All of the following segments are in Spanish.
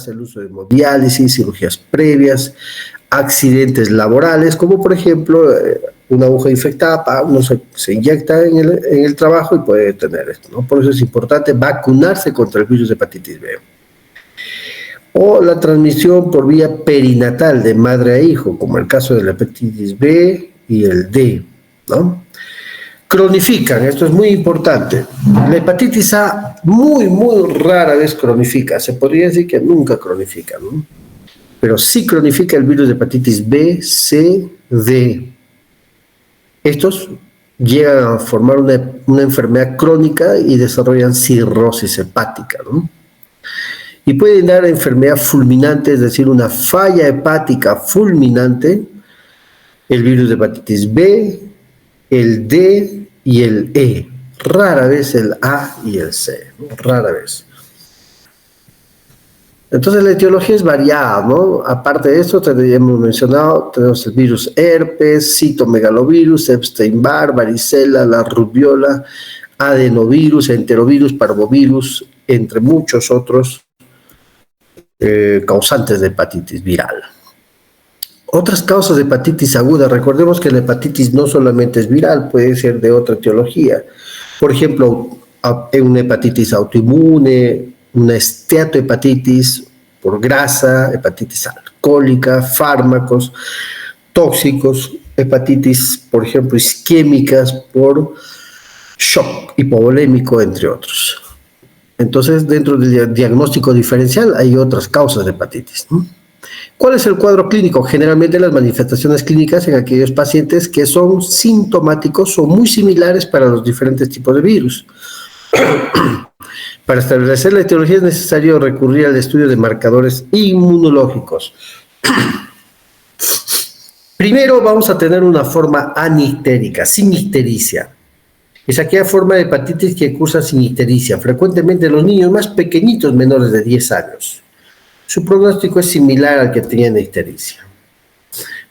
el uso de hemodiálisis, cirugías previas, accidentes laborales, como por ejemplo una aguja infectada, uno se inyecta en el trabajo y puede tener esto, ¿no? Por eso es importante vacunarse contra el virus de hepatitis B. O la transmisión por vía perinatal de madre a hijo, como el caso de la hepatitis B y el D, ¿no? Cronifican, esto es muy importante. La hepatitis A muy rara vez cronifica, se podría decir que nunca cronifica, ¿no? Pero sí cronifica el virus de hepatitis B, C, D. Estos llegan a formar una enfermedad crónica y desarrollan cirrosis hepática, ¿no? Y pueden dar enfermedad fulminante, es decir, una falla hepática fulminante, el virus de hepatitis B, el D y el E. Rara vez el A y el C, ¿no? Rara vez. Entonces la etiología es variada, ¿no? Aparte de esto, hemos mencionado, tenemos el virus herpes, citomegalovirus, Epstein-Barr, varicela, la rubiola, adenovirus, enterovirus, parvovirus, entre muchos otros causantes de hepatitis viral. Otras causas de hepatitis aguda, recordemos que la hepatitis no solamente es viral, puede ser de otra etiología. Por ejemplo, una hepatitis autoinmune, una esteatohepatitis por grasa, hepatitis alcohólica, fármacos tóxicos, hepatitis, por ejemplo, isquémicas por shock hipovolémico, entre otros. Entonces, dentro del diagnóstico diferencial hay otras causas de hepatitis, ¿no? ¿Cuál es el cuadro clínico? Generalmente las manifestaciones clínicas en aquellos pacientes que son sintomáticos son muy similares para los diferentes tipos de virus. Para establecer la etiología es necesario recurrir al estudio de marcadores inmunológicos. Primero vamos a tener una forma anictérica, sin ictericia. Es aquella forma de hepatitis que cursa sin ictericia, frecuentemente en los niños más pequeñitos, menores de 10 años. Su pronóstico es similar al que tenía ictericia.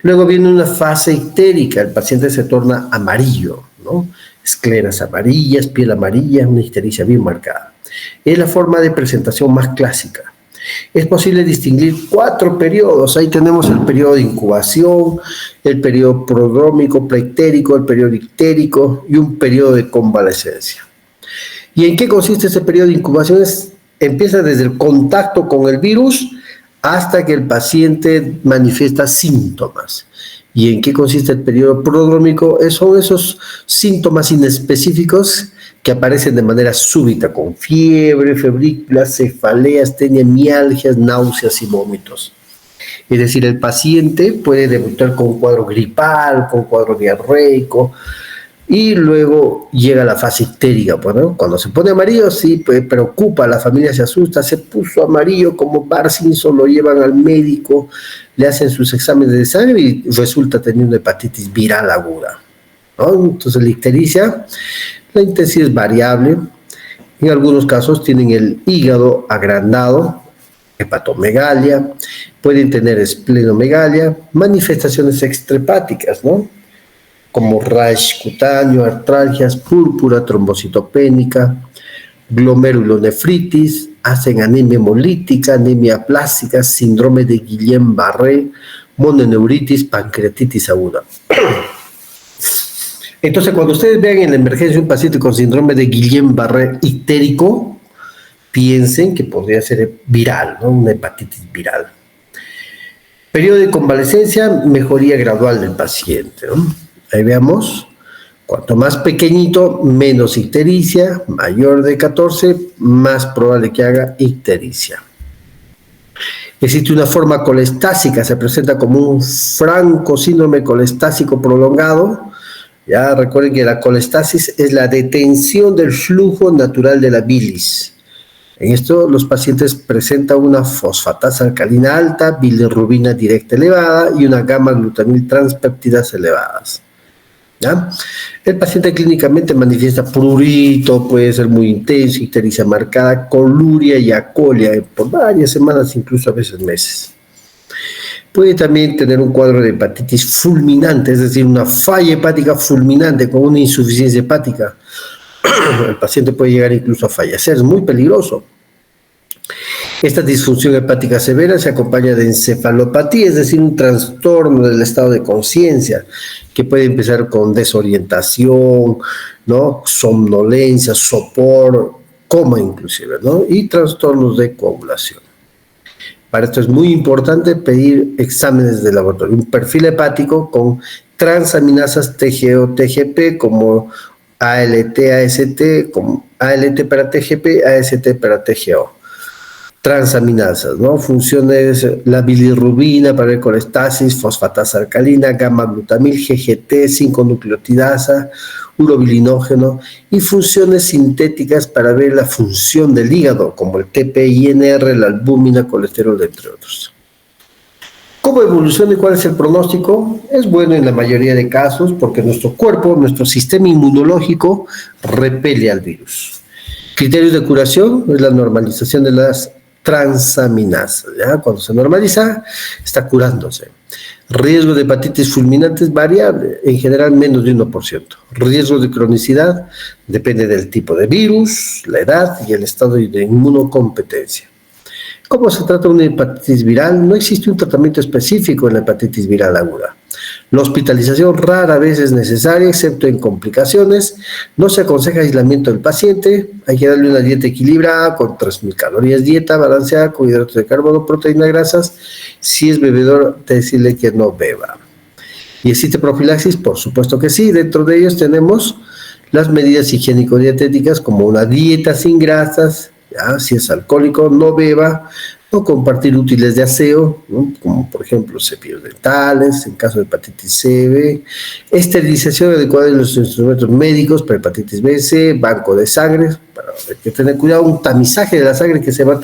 Luego viene una fase ictérica, el paciente se torna amarillo, ¿no? Escleras amarillas, piel amarilla, una ictericia bien marcada. Es la forma de presentación más clásica. Es posible distinguir 4 periodos. Ahí tenemos el periodo de incubación, el periodo prodrómico, preictérico, el periodo ictérico y un periodo de convalescencia. ¿Y en qué consiste ese periodo de incubación? Empieza desde el contacto con el virus hasta que el paciente manifiesta síntomas. ¿Y en qué consiste el periodo prodrómico? Son esos síntomas inespecíficos que aparecen de manera súbita, con fiebre, febrículas, cefaleas, astenia, mialgias, náuseas y vómitos. Es decir, el paciente puede debutar con un cuadro gripal, con un cuadro diarreico, y luego llega la fase ictérica. Bueno, cuando se pone amarillo, sí, preocupa, la familia se asusta, se puso amarillo como Parkinson, lo llevan al médico, le hacen sus exámenes de sangre y resulta teniendo hepatitis viral aguda, ¿no? Entonces la ictericia, la intensidad es variable. En algunos casos tienen el hígado agrandado, hepatomegalia, pueden tener esplenomegalia, manifestaciones extrahepáticas, ¿no? Como rash cutáneo, artralgias, púrpura, trombocitopénica, glomerulonefritis, hacen anemia hemolítica, anemia plástica, síndrome de Guillain-Barré, mononeuritis, pancreatitis aguda. Entonces, cuando ustedes vean en la emergencia un paciente con síndrome de Guillain-Barré ictérico, piensen que podría ser viral, ¿no? Una hepatitis viral. Periodo de convalescencia, mejoría gradual del paciente, ¿no? Ahí veamos, cuanto más pequeñito, menos ictericia, mayor de 14, más probable que haga ictericia. Existe una forma colestásica, se presenta como un franco síndrome colestásico prolongado. Ya recuerden que la colestasis es la detención del flujo natural de la bilis. En esto los pacientes presentan una fosfatasa alcalina alta, bilirrubina directa elevada y una gamma-glutamil transpeptidas elevadas. ¿Ya? El paciente clínicamente manifiesta prurito, puede ser muy intenso, ictericia marcada, coluria y acolia por varias semanas, incluso a veces meses. Puede también tener un cuadro de hepatitis fulminante, es decir, una falla hepática fulminante con una insuficiencia hepática. El paciente puede llegar incluso a fallecer, es muy peligroso. Esta disfunción hepática severa se acompaña de encefalopatía, es decir, un trastorno del estado de conciencia que puede empezar con desorientación, ¿no? Somnolencia, sopor, coma inclusive, ¿no? Y trastornos de coagulación. Para esto es muy importante pedir exámenes de laboratorio, un perfil hepático con transaminasas TGO, TGP, como ALT, AST, como ALT para TGP, AST para TGO. Transaminasas, ¿no? Funciones, la bilirrubina para el colestasis, fosfatasa alcalina, gamma-glutamil, GGT, 5-nucleotidasa, urobilinógeno, y funciones sintéticas para ver la función del hígado, como el TPINR, la albúmina, colesterol, entre otros. ¿Cómo evoluciona y cuál es el pronóstico? Es bueno en la mayoría de casos porque nuestro cuerpo, nuestro sistema inmunológico repele al virus. Criterios de curación es la normalización de las transaminasas, ¿ya? Cuando se normaliza, está curándose. Riesgo de hepatitis fulminante es variable, en general menos de 1%. Riesgo de cronicidad depende del tipo de virus, la edad y el estado de inmunocompetencia. ¿Cómo se trata una hepatitis viral? No existe un tratamiento específico en la hepatitis viral aguda. La hospitalización rara vez es necesaria, excepto en complicaciones. No se aconseja aislamiento del paciente. Hay que darle una dieta equilibrada con 3.000 calorías dieta, balanceada, con hidratos de carbono, proteínas, grasas. Si es bebedor, decirle que no beba. ¿Y existe profilaxis? Por supuesto que sí. Dentro de ellos tenemos las medidas higiénico-dietéticas como una dieta sin grasas. ¿Ya? Si es alcohólico, no beba, no compartir útiles de aseo, ¿no? Como por ejemplo cepillos dentales, en caso de hepatitis C, B, esterilización adecuada de los instrumentos médicos para hepatitis B, C, banco de sangre, hay que tener cuidado, un tamizaje de la sangre que se va a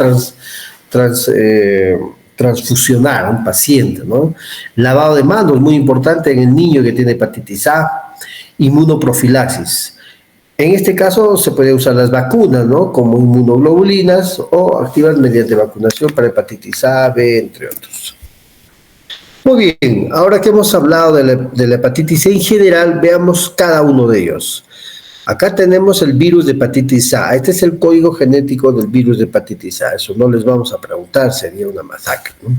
transfusionar a un paciente, ¿no? Lavado de manos, muy importante en el niño que tiene hepatitis A, inmunoprofilaxis. En este caso se puede usar las vacunas, ¿no? Como inmunoglobulinas o activas mediante vacunación para hepatitis A, B, entre otros. Muy bien, ahora que hemos hablado de la hepatitis C en general, veamos cada uno de ellos. Acá tenemos el virus de hepatitis A. Este es el código genético del virus de hepatitis A. Eso no les vamos a preguntar, sería una masacre, ¿no?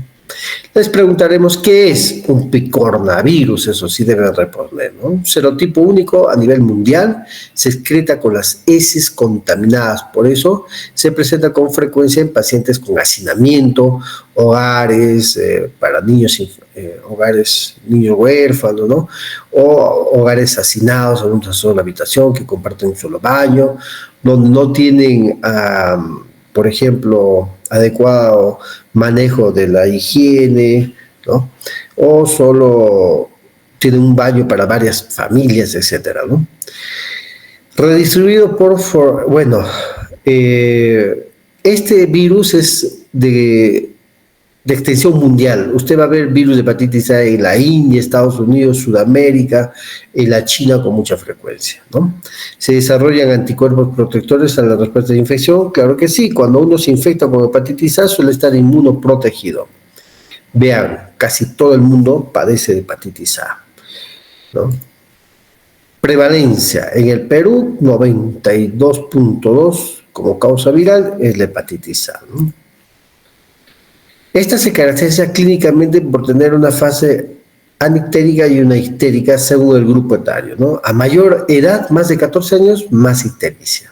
Les preguntaremos qué es un picornavirus, eso sí deben responder, ¿no? Un serotipo único a nivel mundial, se excreta con las heces contaminadas, por eso se presenta con frecuencia en pacientes con hacinamiento, hogares para niños, niños huérfanos, ¿no? O hogares hacinados en una sola habitación que comparten un solo baño, donde no tienen por ejemplo, adecuado manejo de la higiene, ¿no? O solo tienen un baño para varias familias, etcétera, ¿no? Redistribuido este virus es de extensión mundial. Usted va a ver virus de hepatitis A en la India, Estados Unidos, Sudamérica, en la China con mucha frecuencia, ¿no? ¿Se desarrollan anticuerpos protectores a la respuesta de infección? Claro que sí. Cuando uno se infecta con hepatitis A suele estar inmunoprotegido. Vean, casi todo el mundo padece de hepatitis A, ¿no? Prevalencia. En el Perú, 92.2 como causa viral es la hepatitis A, ¿no? Esta se caracteriza clínicamente por tener una fase anictérica y una ictérica según el grupo etario, ¿no? A mayor edad, más de 14 años, más ictericia.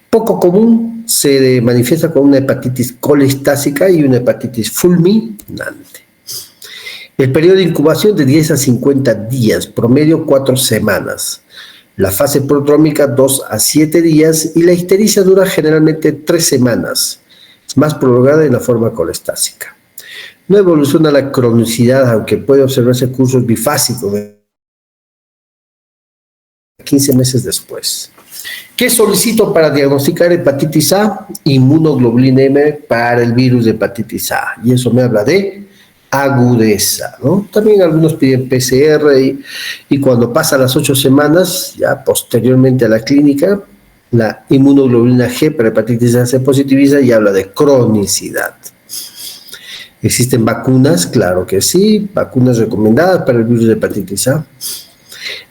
Poco común, se manifiesta con una hepatitis colestásica y una hepatitis fulminante. El periodo de incubación de 10 a 50 días, promedio 4 semanas. La fase prodrómica 2 a 7 días y la ictericia dura generalmente 3 semanas. Es más prolongada en la forma colestásica. No evoluciona la cronicidad, aunque puede observarse cursos bifásicos de 15 meses después. ¿Qué solicito para diagnosticar hepatitis A? Inmunoglobulina M para el virus de hepatitis A. Y eso me habla de agudeza, ¿no? También algunos piden PCR y cuando pasan las 8 semanas, ya posteriormente a la clínica, la inmunoglobulina G para hepatitis A se positiviza y habla de cronicidad. ¿Existen vacunas? Claro que sí, vacunas recomendadas para el virus de hepatitis A.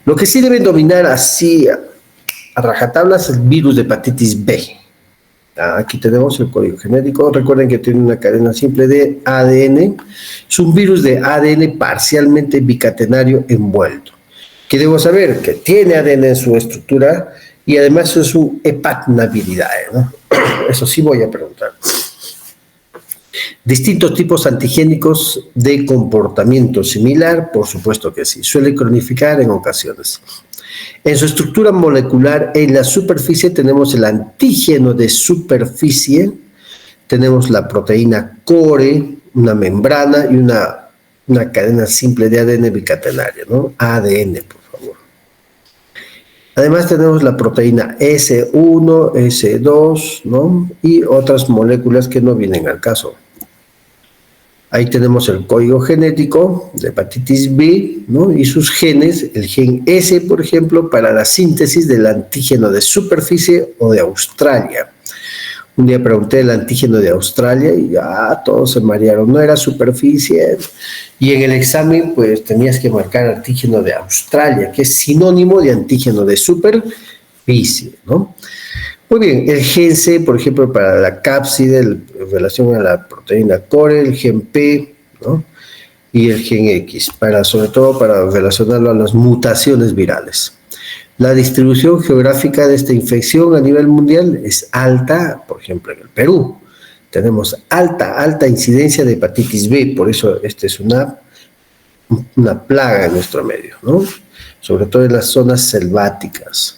Lo que sí deben dominar así a rajatabla es el virus de hepatitis B. Aquí tenemos el código genético. Recuerden que tiene una cadena simple de ADN. Es un virus de ADN parcialmente bicatenario envuelto. ¿Qué debo saber? Que tiene ADN en su estructura y además es su hepatnabilidad, ¿no? Eso sí voy a preguntar. Distintos tipos antigénicos de comportamiento similar, por supuesto que sí. Suele cronificar en ocasiones. En su estructura molecular, en la superficie tenemos el antígeno de superficie, tenemos la proteína core, una membrana y una cadena simple de ADN bicatenario, ¿no? ADN, por favor. Además tenemos la proteína S1, S2, ¿no? Y otras moléculas que no vienen al caso. Ahí tenemos el código genético de hepatitis B, ¿no? Y sus genes, el gen S, por ejemplo, para la síntesis del antígeno de superficie o de Australia. Un día pregunté el antígeno de Australia y ya todos se marearon, no era superficie. Y en el examen, pues tenías que marcar antígeno de Australia, que es sinónimo de antígeno de superficie, ¿no? Muy bien, el gen C, por ejemplo, para la cápside, en relación a la proteína core, el gen P, ¿no? Y el gen X, sobre todo para relacionarlo a las mutaciones virales. La distribución geográfica de esta infección a nivel mundial es alta, por ejemplo, en el Perú. Tenemos alta incidencia de hepatitis B, por eso esta es una plaga en nuestro medio, ¿no? Sobre todo en las zonas selváticas.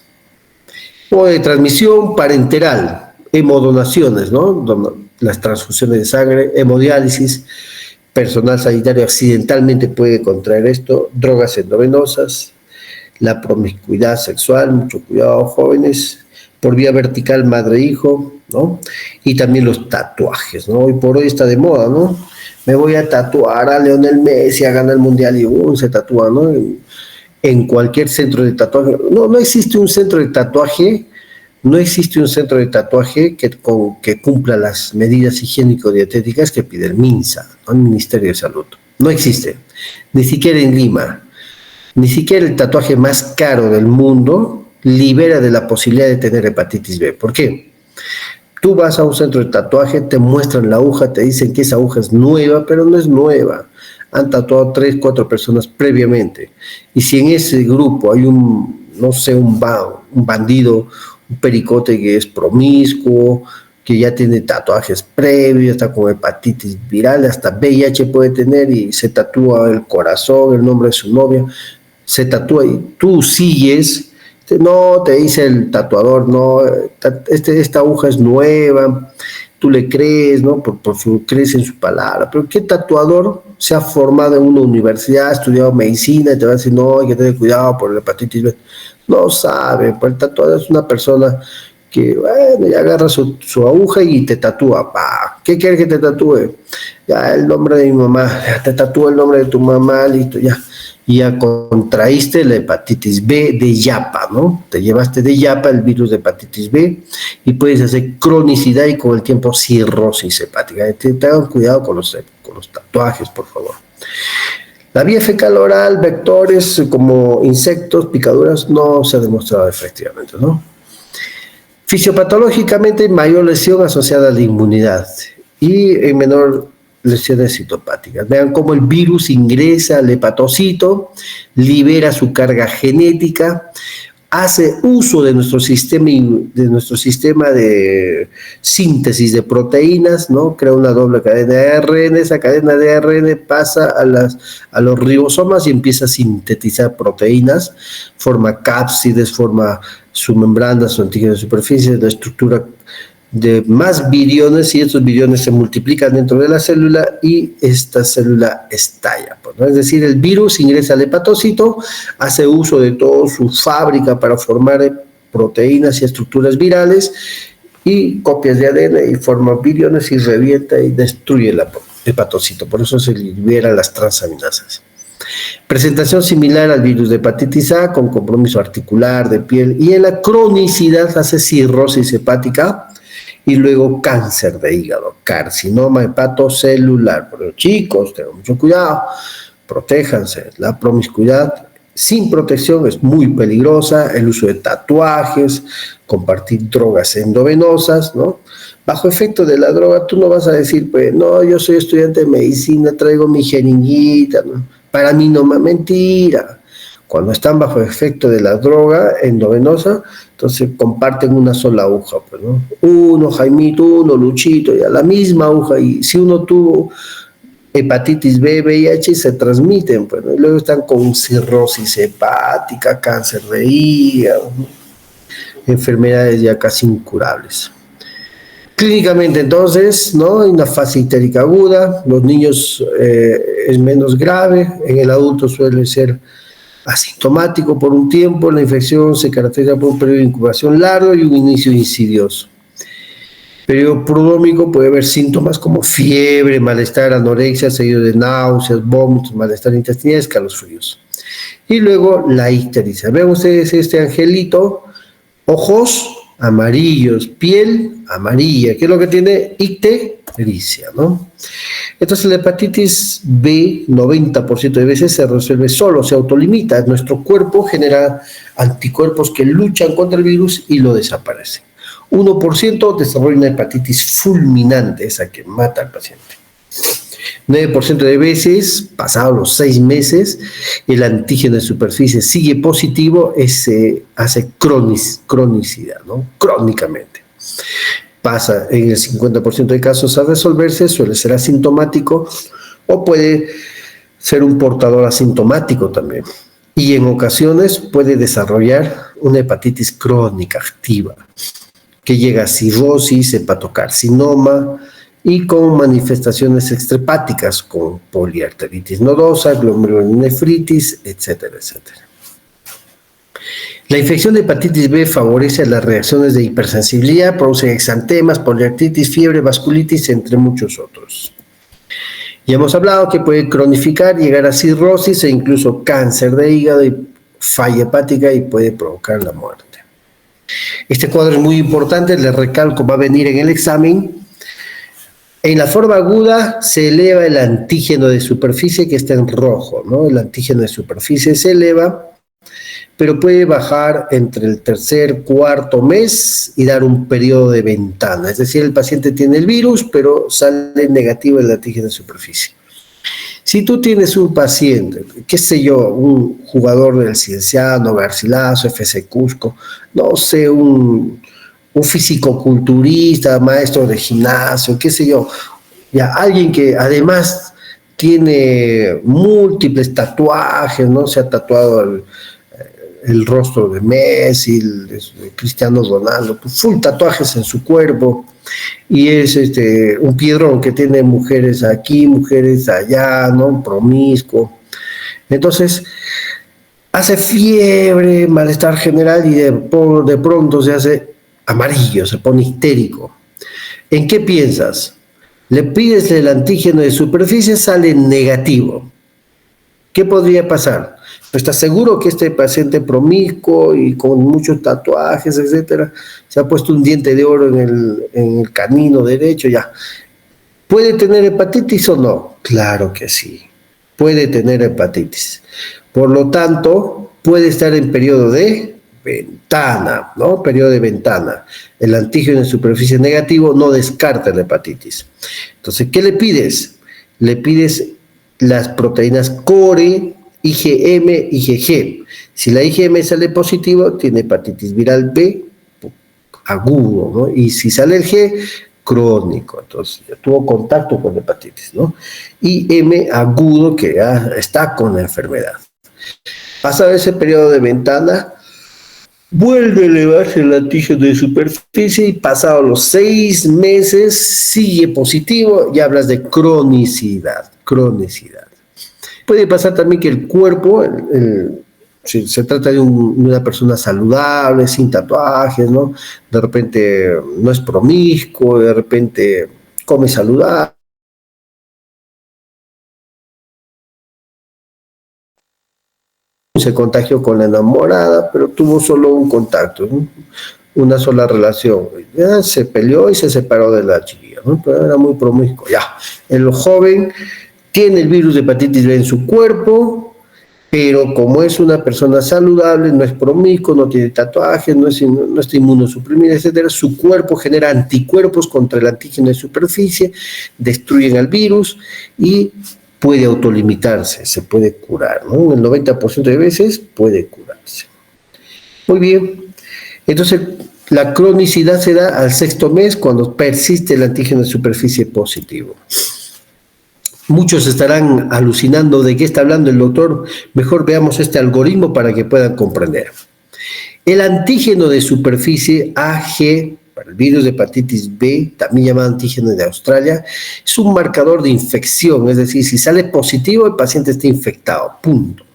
O de transmisión parenteral, hemodonaciones, ¿no? Las transfusiones de sangre, hemodiálisis, personal sanitario accidentalmente puede contraer esto, drogas endovenosas, la promiscuidad sexual, mucho cuidado, jóvenes, por vía vertical madre-hijo, ¿no? Y también los tatuajes, ¿no? Hoy por hoy está de moda, ¿no? Me voy a tatuar a Lionel Messi a ganar el mundial y se tatúa, ¿no? En cualquier centro de tatuaje. No existe un centro de tatuaje, que cumpla las medidas higiénico-dietéticas que pide el MINSA, ¿no? El Ministerio de Salud. No existe, ni siquiera en Lima. Ni siquiera el tatuaje más caro del mundo libera de la posibilidad de tener hepatitis B. ¿Por qué? Tú vas a un centro de tatuaje, te muestran la aguja, te dicen que esa aguja es nueva, pero no es nueva. Han tatuado 3, 4 personas previamente. Y si en ese grupo hay un bandido, un pericote que es promiscuo, que ya tiene tatuajes previos, está con hepatitis viral, hasta VIH puede tener y se tatúa el corazón, el nombre de su novia, se tatúa y tú sigues, no, te dice el tatuador, no, esta aguja es nueva, tú le crees, ¿no? Crees en su palabra, pero ¿qué tatuador se ha formado en una universidad, ha estudiado medicina y te va a decir, no, hay que tener cuidado por la hepatitis B? No sabe, pues el tatuador es una persona que, bueno, ya agarra su aguja y te tatúa. ¿Qué quieres que te tatúe? Ya el nombre de mi mamá, ya te tatúa el nombre de tu mamá, listo, ya. Y ya contraíste la hepatitis B de yapa, ¿no? Te llevaste de yapa el virus de hepatitis B y puedes hacer cronicidad y con el tiempo cirrosis hepática. Tengan cuidado con los tatuajes, por favor. La vía fecal oral, vectores como insectos, picaduras, no se ha demostrado efectivamente, ¿no? Fisiopatológicamente, mayor lesión asociada a la inmunidad y en menor lesiones citopáticas. Vean cómo el virus ingresa al hepatocito, libera su carga genética, hace uso de nuestro sistema de síntesis de proteínas, ¿no? Crea una doble cadena de ARN, esa cadena de ARN pasa a los ribosomas y empieza a sintetizar proteínas, forma cápsides, forma su membrana, su antígeno de superficie, la estructura de más viriones, y estos viriones se multiplican dentro de la célula y esta célula estalla, ¿no? Es decir, el virus ingresa al hepatocito, hace uso de toda su fábrica para formar proteínas y estructuras virales y copias de ADN y forma viriones y revienta y destruye el hepatocito, por eso se liberan las transaminasas. Presentación similar al virus de hepatitis A con compromiso articular, de piel, y en la cronicidad hace cirrosis hepática y luego cáncer de hígado, carcinoma hepatocelular. Pero chicos, tengan mucho cuidado, protéjanse. La promiscuidad sin protección es muy peligrosa, el uso de tatuajes, compartir drogas endovenosas, ¿no? Bajo efecto de la droga, tú no vas a decir, pues, no, yo soy estudiante de medicina, traigo mi jeringuita, ¿no? Para mí no me mentira. Cuando están bajo efecto de la droga endovenosa, entonces comparten una sola aguja, pues, ¿no? Uno Jaimito, uno Luchito, ya la misma aguja, y si uno tuvo hepatitis B, VIH, se transmiten, pues, ¿no? Y luego están con cirrosis hepática, cáncer de hígado, ¿no? Enfermedades ya casi incurables. Clínicamente, entonces, ¿no? Hay una fase histérica aguda, los niños es menos grave, en el adulto suele ser asintomático por un tiempo, la infección se caracteriza por un periodo de incubación largo y un inicio insidioso. Periodo prodrómico puede haber síntomas como fiebre, malestar, anorexia, seguido de náuseas, vómitos, malestar intestinal, escalofríos. Y luego la ictericia. Vean ustedes este angelito, ojos amarillos, piel amarilla, que es lo que tiene ictericia, ¿no? Entonces la hepatitis B, 90% de veces se resuelve solo, se autolimita. Nuestro cuerpo genera anticuerpos que luchan contra el virus y lo desaparecen. 1% desarrolla una hepatitis fulminante, esa que mata al paciente. 9% de veces, pasados los 6 meses, el antígeno de superficie sigue positivo, se hace cronicidad, ¿no? Crónicamente. Pasa en el 50% de casos a resolverse, suele ser asintomático o puede ser un portador asintomático también. Y en ocasiones puede desarrollar una hepatitis crónica activa, que llega a cirrosis, hepatocarcinoma y con manifestaciones extrahepáticas, con poliarteritis nodosa, glomerulonefritis, etcétera, etcétera. La infección de hepatitis B favorece las reacciones de hipersensibilidad, produce exantemas, poliartritis, fiebre, vasculitis, entre muchos otros. Ya hemos hablado que puede cronificar, llegar a cirrosis e incluso cáncer de hígado y falla hepática y puede provocar la muerte. Este cuadro es muy importante, les recalco, va a venir en el examen. En la forma aguda se eleva el antígeno de superficie que está en rojo, ¿no? El antígeno de superficie se eleva, pero puede bajar entre el tercer, cuarto mes y dar un periodo de ventana. Es decir, el paciente tiene el virus, pero sale negativo el antígeno de superficie. Si tú tienes un paciente, qué sé yo, un jugador del Cienciano, Garcilaso, FC Cusco, no sé, un fisicoculturista, maestro de gimnasio, qué sé yo, ya alguien que además tiene múltiples tatuajes, ¿no? Se ha tatuado el rostro de Messi, de Cristiano Ronaldo, full tatuajes en su cuerpo, y es un piedrón que tiene mujeres aquí, mujeres allá, ¿no? Promiscuo. Entonces, hace fiebre, malestar general y de pronto se hace amarillo, se pone histérico. ¿En qué piensas? Le pides el antígeno de superficie, sale negativo. ¿Qué podría pasar? ¿Estás seguro que este paciente promiscuo y con muchos tatuajes, etcétera, se ha puesto un diente de oro en el canino derecho? Ya. ¿Puede tener hepatitis o no? Claro que sí. Puede tener hepatitis. Por lo tanto, puede estar en periodo de ventana, ¿no? Periodo de ventana. El antígeno en superficie negativo no descarta la hepatitis. Entonces, ¿qué le pides? Le pides las proteínas core, IgM, IgG. Si la IgM sale positivo, tiene hepatitis viral B agudo, ¿no? Y si sale el G, crónico. Entonces, ya tuvo contacto con hepatitis, ¿no? IgM agudo, que ya está con la enfermedad. Pasado ese periodo de ventana, vuelve a elevarse el antígeno de superficie y pasados los 6 meses sigue positivo y hablas de cronicidad. Puede pasar también que el cuerpo, si se trata de una persona saludable, sin tatuajes, ¿no? De repente no es promiscuo, de repente come saludable. Se contagió con la enamorada, pero tuvo solo un contacto, ¿no? Una sola relación. Ya se peleó y se separó de la chiquilla, ¿no? Pero era muy promiscuo. Ya, el joven tiene el virus de hepatitis B en su cuerpo pero como es una persona saludable, no es promiscuo, no tiene tatuajes, no está inmunosuprimida, etcétera, su cuerpo genera anticuerpos contra el antígeno de superficie, destruyen al virus y puede autolimitarse, se puede curar, ¿no? El 90% de veces puede curarse. Muy bien, entonces la cronicidad se da al 6º mes cuando persiste el antígeno de superficie positivo. Muchos estarán alucinando de qué está hablando el doctor. Mejor veamos este algoritmo para que puedan comprender. El antígeno de superficie AG, para el virus de hepatitis B, también llamado antígeno de Australia, es un marcador de infección, es decir, si sale positivo, el paciente está infectado, punto.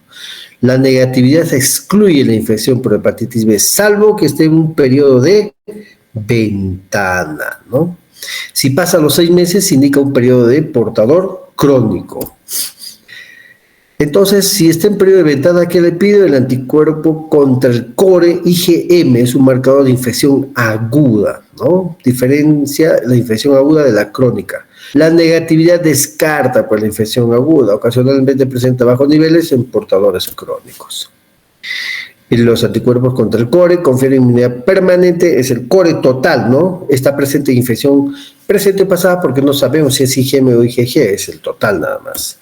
La negatividad excluye la infección por hepatitis B, salvo que esté en un periodo de ventana, ¿no? Si pasa los 6 meses, indica un periodo de portador crónico. Entonces, si está en periodo de ventana, ¿qué le pido? El anticuerpo contra el core IgM, es un marcador de infección aguda, ¿no? Diferencia la infección aguda de la crónica. La negatividad descarta por la infección aguda, ocasionalmente presenta bajos niveles en portadores crónicos. Y los anticuerpos contra el core confieren inmunidad permanente, es el core total, ¿no? Está presente en infección presente o pasada porque no sabemos si es IgM o IgG, es el total nada más.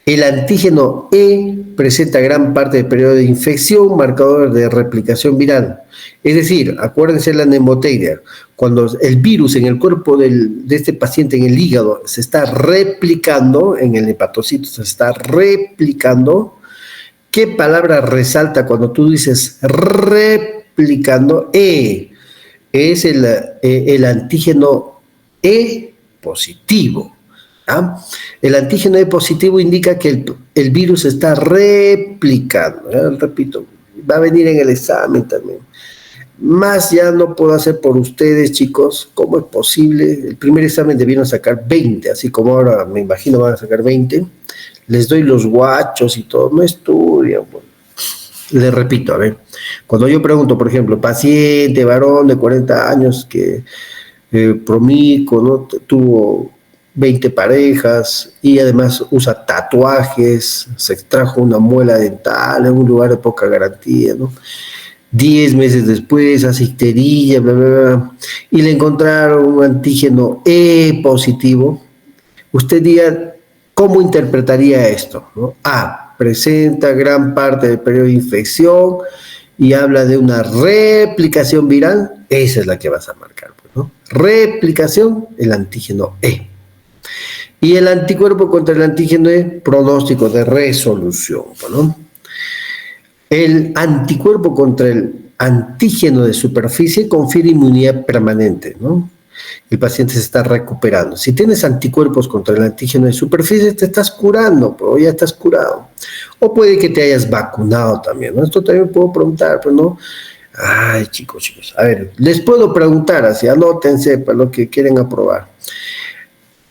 El antígeno E presenta gran parte del periodo de infección, marcador de replicación viral. Es decir, acuérdense de la nemoteidia, cuando el virus en el cuerpo de este paciente, en el hígado, se está replicando, en el hepatocito se está replicando. ¿Qué palabra resalta cuando tú dices replicando? Es el antígeno E positivo. ¿Ah? El antígeno E positivo indica que el virus está replicando. Repito, va a venir en el examen también. Más ya no puedo hacer por ustedes, chicos. ¿Cómo es posible? El primer examen debieron sacar 20, así como ahora me imagino van a sacar 20. Les doy los guachos y todo, no estudian. Bueno. Les repito, a ver, cuando yo pregunto, por ejemplo, paciente, varón de 40 años que promiscuo, ¿no? Tuvo 20 parejas y además usa tatuajes, se extrajo una muela dental en un lugar de poca garantía, ¿no? 10 meses después hace histeria, bla, bla, bla, y le encontraron un antígeno E positivo. Usted diga, ¿cómo interpretaría esto? ¿No? Presenta gran parte del periodo de infección y habla de una replicación viral. Esa es la que vas a marcar, ¿no? Replicación, el antígeno E. Y el anticuerpo contra el antígeno E, pronóstico de resolución, ¿no? El anticuerpo contra el antígeno de superficie confiere inmunidad permanente, ¿no? El paciente se está recuperando. Si tienes anticuerpos contra el antígeno de superficie, te estás curando, pero ya estás curado. O puede que te hayas vacunado también, ¿no? Esto también puedo preguntar, pero no. Ay, chicos, a ver, les puedo preguntar, así anótense para lo que quieren aprobar.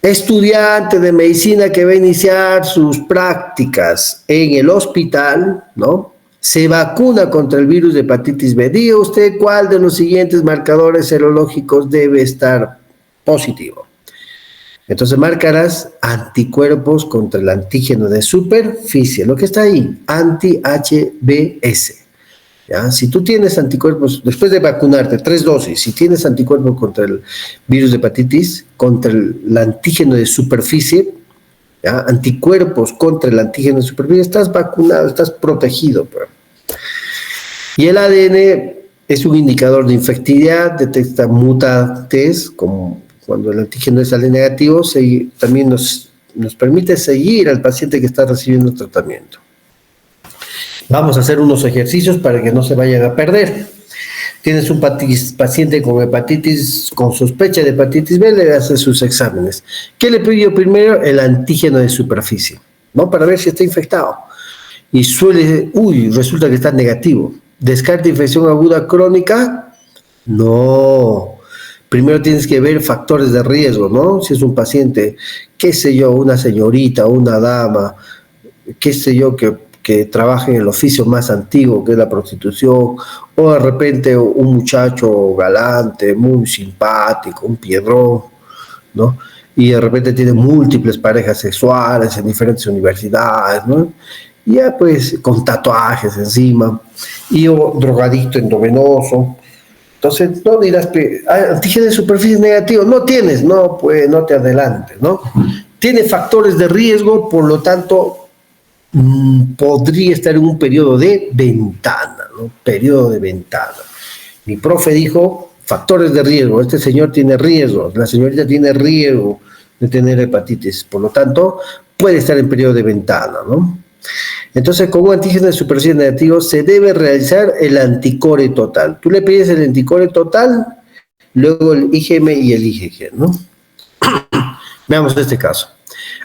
Estudiante de medicina que va a iniciar sus prácticas en el hospital, ¿no? Se vacuna contra el virus de hepatitis B. Diga usted cuál de los siguientes marcadores serológicos debe estar positivo. Entonces marcarás anticuerpos contra el antígeno de superficie, lo que está ahí, anti-HBs. ¿Ya? Si tú tienes anticuerpos, después de vacunarte, 3 dosis, si tienes anticuerpos contra el virus de hepatitis, contra el antígeno de superficie, ¿ya? Anticuerpos contra el antígeno de superficie, estás vacunado, estás protegido. Y el ADN es un indicador de infectividad, detecta mutantes, como cuando el antígeno sale negativo, también nos permite seguir al paciente que está recibiendo tratamiento. Vamos a hacer unos ejercicios para que no se vayan a perder. Tienes un paciente con hepatitis, con sospecha de hepatitis B, le haces sus exámenes. ¿Qué le pidió primero? El antígeno de superficie, ¿no? Para ver si está infectado. Y resulta que está negativo. ¿Descarta infección aguda crónica? No. Primero tienes que ver factores de riesgo, ¿no? Si es un paciente, qué sé yo, una señorita, una dama, qué sé yo, que trabaja en el oficio más antiguo, que es la prostitución, o de repente un muchacho galante, muy simpático, un piedrón, ¿no? Y de repente tiene múltiples parejas sexuales en diferentes universidades, ¿no? ya pues con tatuajes encima, y o drogadicto endovenoso. Entonces, no dirás, antígeno de superficie negativo, no tienes, no, pues no te adelantes, ¿no? Tiene factores de riesgo, por lo tanto, podría estar en un periodo de ventana, ¿no? Periodo de ventana. Mi profe dijo, factores de riesgo, este señor tiene riesgo, la señorita tiene riesgo de tener hepatitis, por lo tanto, puede estar en periodo de ventana, ¿no? Entonces, con un antígeno de superficie negativo se debe realizar el anticore total. Tú le pides el anticore total, luego el IgM y el IgG, ¿no? Veamos este caso.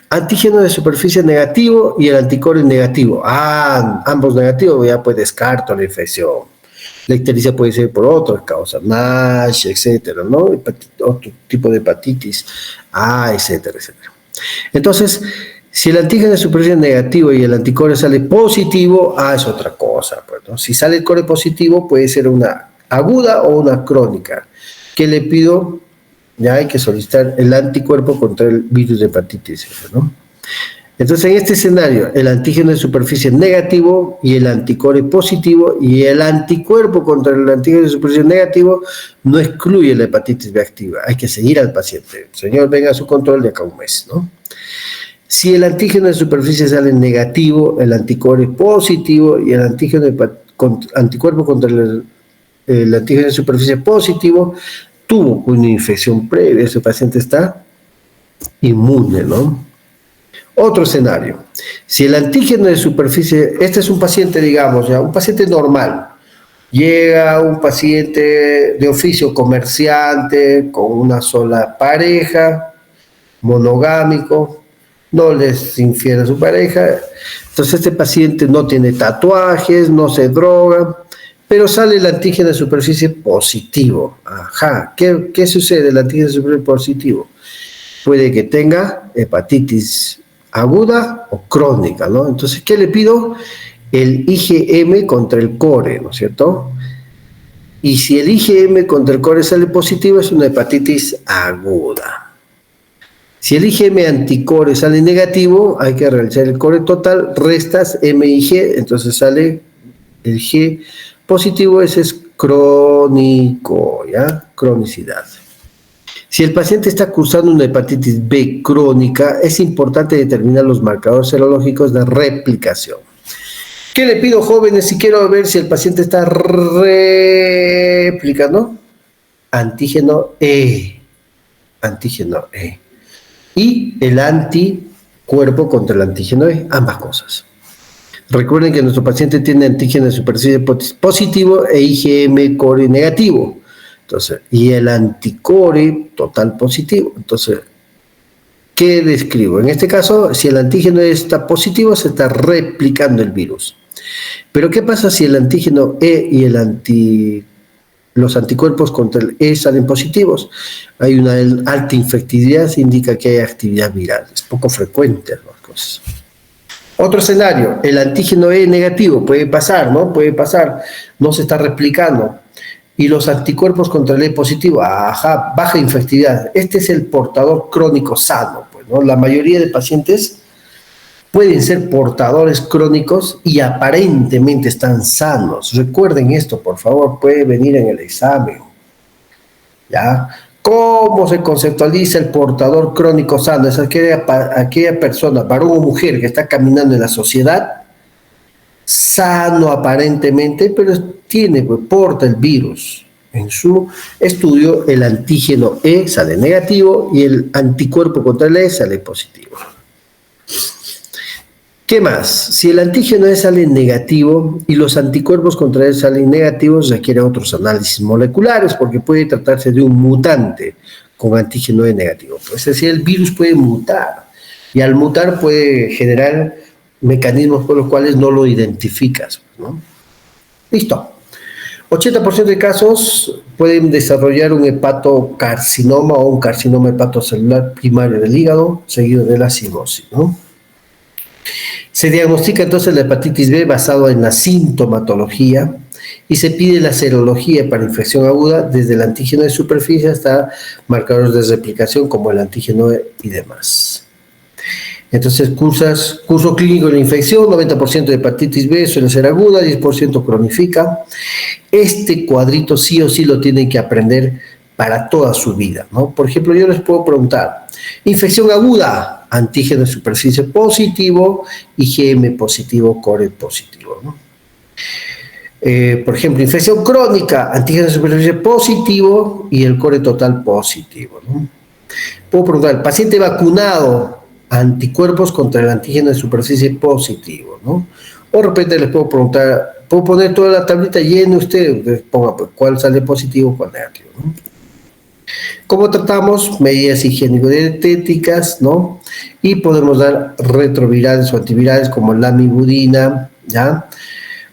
Antígeno de superficie negativo y el anticore negativo. Ambos negativos, ya pues descarto la infección. La ictericia puede ser por otras causas, NASH, etcétera, ¿no? Otro tipo de hepatitis A, etcétera, etcétera. Entonces, si el antígeno de superficie negativo y el anticore sale positivo, es otra cosa, pues, ¿no? Si sale el core positivo, puede ser una aguda o una crónica. ¿Qué le pido? Ya hay que solicitar el anticuerpo contra el virus de hepatitis, ¿no? Entonces, en este escenario, el antígeno de superficie negativo y el anticore positivo y el anticuerpo contra el antígeno de superficie negativo no excluye la hepatitis B activa. Hay que seguir al paciente. Señor, venga a su control de acá un mes, ¿no? Si el antígeno de superficie sale negativo, el anticore positivo y el anticuerpo contra el antígeno de superficie positivo tuvo una infección previa, ese paciente está inmune, ¿no? Otro escenario, si el antígeno de superficie, este es un paciente, digamos, ya un paciente normal, llega un paciente de oficio comerciante con una sola pareja, monogámico, no les infiere a su pareja, entonces este paciente no tiene tatuajes, no se droga, pero sale el antígeno de superficie positivo. Ajá, ¿qué sucede el antígeno de superficie positivo? Puede que tenga hepatitis aguda o crónica, ¿no? Entonces, ¿qué le pido? El IgM contra el core, ¿no es cierto? Y si el IgM contra el core sale positivo, es una hepatitis aguda. Si el IgM anticore sale negativo, hay que realizar el core total, restas MIG, entonces sale el G positivo, ese es crónico, ¿ya? Cronicidad. Si el paciente está cursando una hepatitis B crónica, es importante determinar los marcadores serológicos de replicación. ¿Qué le pido, jóvenes, si quiero ver si el paciente está replicando? Antígeno E. Antígeno E. Y el anticuerpo contra el antígeno E, ambas cosas. Recuerden que nuestro paciente tiene antígeno de superficie positivo e IgM core negativo. Entonces, y el anticore total positivo. Entonces, ¿qué describo? En este caso, si el antígeno está positivo, se está replicando el virus. Pero ¿qué pasa si el antígeno E y los anticuerpos contra el E salen positivos? Hay una alta infectividad, se indica que hay actividad viral. Es poco frecuente las cosas. Otro escenario, el antígeno E negativo, puede pasar, ¿no? Puede pasar, no se está replicando. Y los anticuerpos contra el E positivo, baja infectividad. Este es el portador crónico sano, pues, ¿no? La mayoría de pacientes pueden ser portadores crónicos y aparentemente están sanos. Recuerden esto, por favor, puede venir en el examen. ¿Ya? ¿Cómo se conceptualiza el portador crónico sano? Es aquella persona, varón o mujer, que está caminando en la sociedad, sano aparentemente, pero porta el virus. En su estudio, el antígeno E sale negativo y el anticuerpo contra el E sale positivo. ¿Qué más? Si el antígeno E sale negativo y los anticuerpos contra él salen negativos, requiere otros análisis moleculares porque puede tratarse de un mutante con antígeno E negativo. Es decir, el virus puede mutar y al mutar puede generar mecanismos por los cuales no lo identificas, ¿no? Listo. 80% de casos pueden desarrollar un hepatocarcinoma o un carcinoma hepatocelular primario del hígado seguido de la cirrosis, ¿no? Se diagnostica entonces la hepatitis B basado en la sintomatología y se pide la serología para infección aguda desde el antígeno de superficie hasta marcadores de replicación como el antígeno E y demás. Entonces, curso clínico de la infección, 90% de hepatitis B suele ser aguda, 10% cronifica. Este cuadrito sí o sí lo tienen que aprender para toda su vida, ¿no? Por ejemplo, yo les puedo preguntar, infección aguda, antígeno de superficie positivo, IgM positivo, core positivo, ¿no? Por ejemplo, infección crónica, antígeno de superficie positivo y el core total positivo, ¿no? Puedo preguntar, paciente vacunado, anticuerpos contra el antígeno de superficie positivo, ¿no? O de repente les puedo preguntar, puedo poner toda la tablita llena, usted ponga pues, cuál sale positivo, cuál negativo, ¿no? ¿Cómo tratamos? Medidas higiénico-dietéticas, ¿no? Y podemos dar retrovirales o antivirales como lamivudina, ¿ya?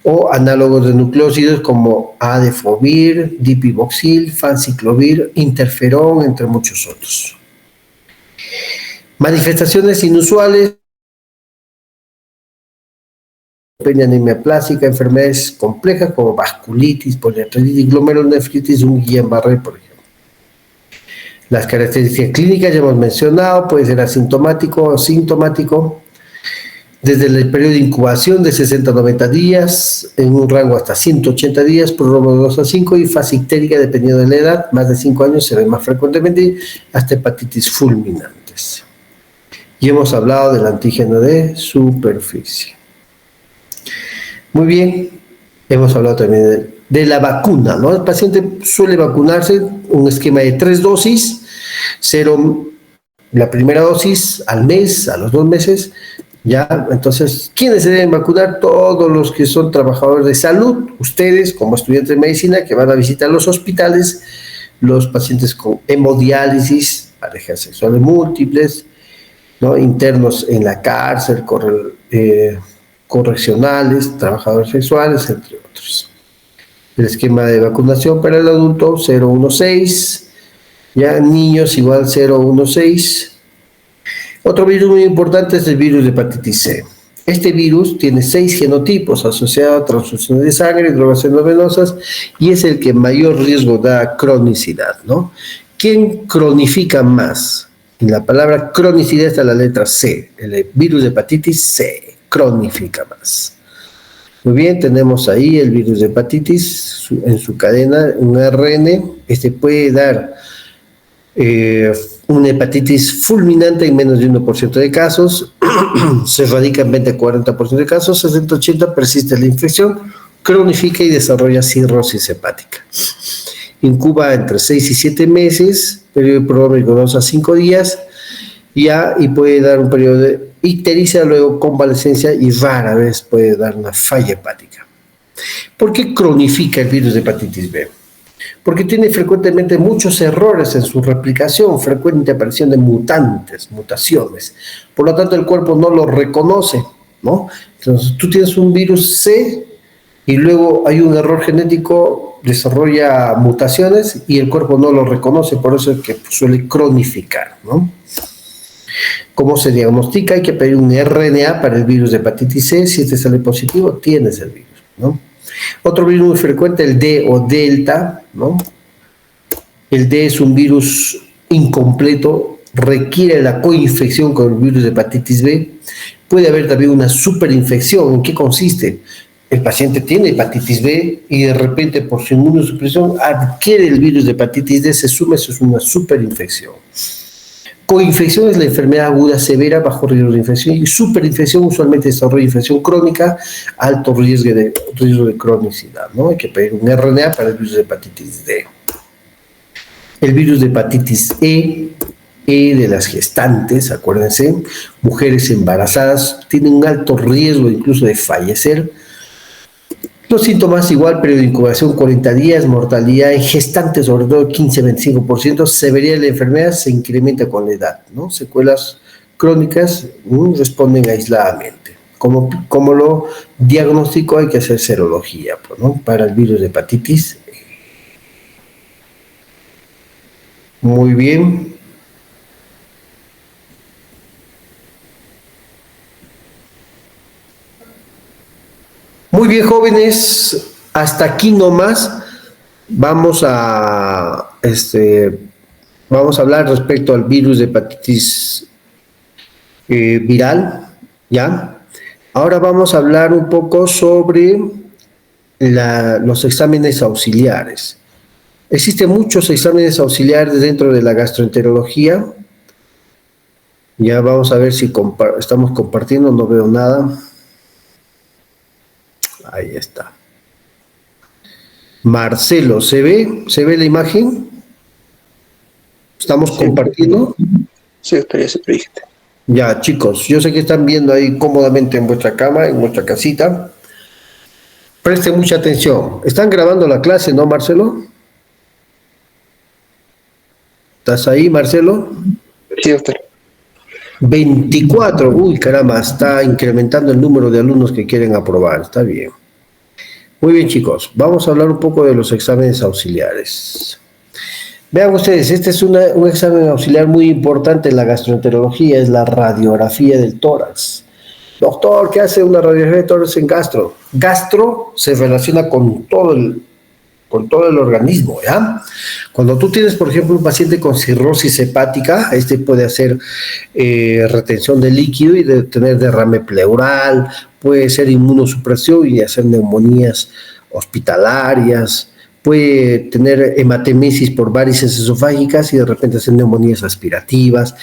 O análogos de nucleósidos como adefovir, dipivoxil, fanciclovir, interferón, entre muchos otros. Manifestaciones inusuales, anemia plástica, enfermedades complejas como vasculitis, poliarteritis, glomerulonefritis, un Guillain-Barré, por ejemplo. Las características clínicas ya hemos mencionado, puede ser asintomático o sintomático, desde el periodo de incubación de 60 a 90 días, en un rango hasta 180 días, prórrogo de 2 a 5 y fase ictérica dependiendo de la edad, más de 5 años se ve más frecuentemente, hasta hepatitis fulminantes. Y hemos hablado del antígeno de superficie. Muy bien, hemos hablado también de la vacuna, ¿no? El paciente suele vacunarse un esquema de 3 dosis, 0 la primera dosis al mes, a los 2 meses, ya. Entonces, ¿quiénes se deben vacunar? Todos los que son trabajadores de salud, ustedes como estudiantes de medicina que van a visitar los hospitales, los pacientes con hemodiálisis, parejas sexuales múltiples, ¿no? Internos en la cárcel, correccionales, trabajadores sexuales, entre otros. El esquema de vacunación para el adulto 016, ya niños igual 016. Otro virus muy importante es el virus de hepatitis C. Este virus tiene 6 genotipos asociados a transfusiones de sangre, drogas endovenosas y es el que mayor riesgo da cronicidad, ¿no? ¿Quién cronifica más? En la palabra cronicidad está la letra C, el virus de hepatitis C, cronifica más. Muy bien, tenemos ahí el virus de hepatitis en su cadena, un ARN, este puede dar una hepatitis fulminante en menos de 1% de casos, se erradica en 20-40% de casos, 60-80% persiste la infección, cronifica y desarrolla cirrosis hepática. Incuba entre 6 y 7 meses, periodo pronóstico 2 a 5 días, ya, y puede dar un periodo de ictericia, luego convalescencia y rara vez puede dar una falla hepática. ¿Por qué cronifica el virus de hepatitis B? Porque tiene frecuentemente muchos errores en su replicación, frecuente aparición de mutaciones. Por lo tanto, el cuerpo no lo reconoce, ¿no? Entonces, tú tienes un virus C y luego hay un error genético, desarrolla mutaciones y el cuerpo no lo reconoce, por eso es que suele cronificar, ¿no? ¿Cómo se diagnostica? Hay que pedir un RNA para el virus de hepatitis C. Si este sale positivo, tienes el virus, ¿no? Otro virus muy frecuente, el D o delta, ¿no? El D es un virus incompleto, requiere la coinfección con el virus de hepatitis B. Puede haber también una superinfección. ¿En qué consiste? El paciente tiene hepatitis B y de repente por su inmunosupresión adquiere el virus de hepatitis D, se suma, eso es una superinfección. Coinfección es la enfermedad aguda severa bajo riesgo de infección y superinfección usualmente desarrolla infección crónica, alto riesgo de cronicidad, ¿no? Hay que pedir un RNA para el virus de hepatitis D. El virus de hepatitis E de las gestantes, acuérdense, mujeres embarazadas tienen un alto riesgo incluso de fallecer. Los síntomas igual, periodo de incubación 40 días, mortalidad en gestantes sobre todo 15-25%, severidad de la enfermedad se incrementa con la edad, ¿no? Secuelas crónicas responden aisladamente. Como lo diagnóstico hay que hacer serología, pues, ¿no? Para el virus de hepatitis. Muy bien. Muy bien, jóvenes, hasta aquí nomás vamos a hablar respecto al virus de hepatitis viral, ¿ya? Ahora vamos a hablar un poco sobre los exámenes auxiliares. Existen muchos exámenes auxiliares dentro de la gastroenterología. Ya vamos a ver si estamos compartiendo, no veo nada. Ahí está. Marcelo, ¿se ve? ¿Se ve la imagen? ¿Estamos compartiendo? Sí, doctor, ya se proyecta. Ya, chicos, yo sé que están viendo ahí cómodamente en vuestra cama, en vuestra casita. Presten mucha atención. ¿Están grabando la clase, no, Marcelo? ¿Estás ahí, Marcelo? Sí, doctor. 24, uy, caramba, está incrementando el número de alumnos que quieren aprobar, está bien. Muy bien, chicos, vamos a hablar un poco de los exámenes auxiliares. Vean ustedes, este es un examen auxiliar muy importante en la gastroenterología, es la radiografía del tórax. Doctor, ¿qué hace una radiografía de tórax en gastro? Gastro se relaciona con todo el organismo, ¿ya? Cuando tú tienes, por ejemplo, un paciente con cirrosis hepática, este puede hacer retención de líquido y tener derrame pleural, puede ser inmunosupresión y hacer neumonías hospitalarias, puede tener hematemesis por varices esofágicas y de repente hacer neumonías aspirativas,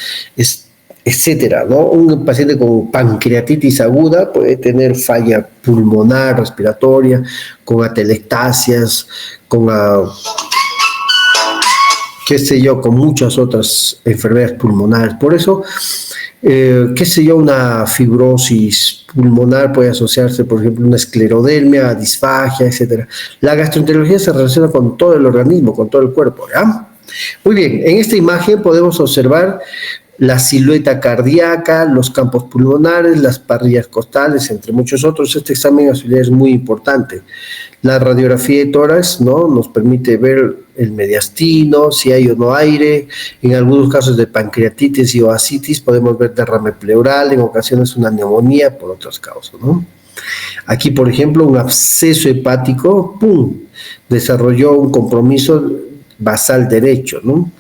etcétera, ¿no? Un paciente con pancreatitis aguda puede tener falla pulmonar, respiratoria, con atelectasias, con, qué sé yo, con muchas otras enfermedades pulmonares. Por eso, qué sé yo, una fibrosis pulmonar puede asociarse, por ejemplo, una esclerodermia, disfagia, etcétera. La gastroenterología se relaciona con todo el organismo, con todo el cuerpo, ¿ya? Muy bien, en esta imagen podemos observar la silueta cardíaca, los campos pulmonares, las parrillas costales, entre muchos otros. Este examen auxiliar es muy importante. La radiografía de tórax, ¿no?, nos permite ver el mediastino, si hay o no aire. En algunos casos de pancreatitis y oasitis podemos ver derrame pleural, en ocasiones una neumonía por otras causas, ¿no? Aquí, por ejemplo, un absceso hepático, ¡pum!, desarrolló un compromiso basal derecho, ¿no?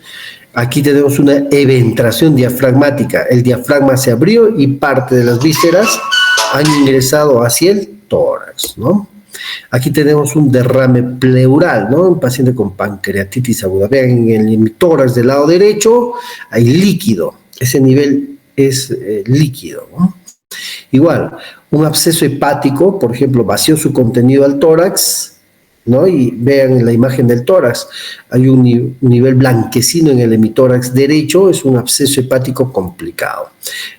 Aquí tenemos una eventración diafragmática. El diafragma se abrió y parte de las vísceras han ingresado hacia el tórax, ¿no? Aquí tenemos un derrame pleural, ¿no? Un paciente con pancreatitis aguda. Vean, en el hemitórax del lado derecho hay líquido. Ese nivel es líquido, ¿no? Igual, un absceso hepático, por ejemplo, vació su contenido al tórax, ¿no? Y vean en la imagen del tórax, hay un nivel blanquecino en el hemitórax derecho, es un absceso hepático complicado.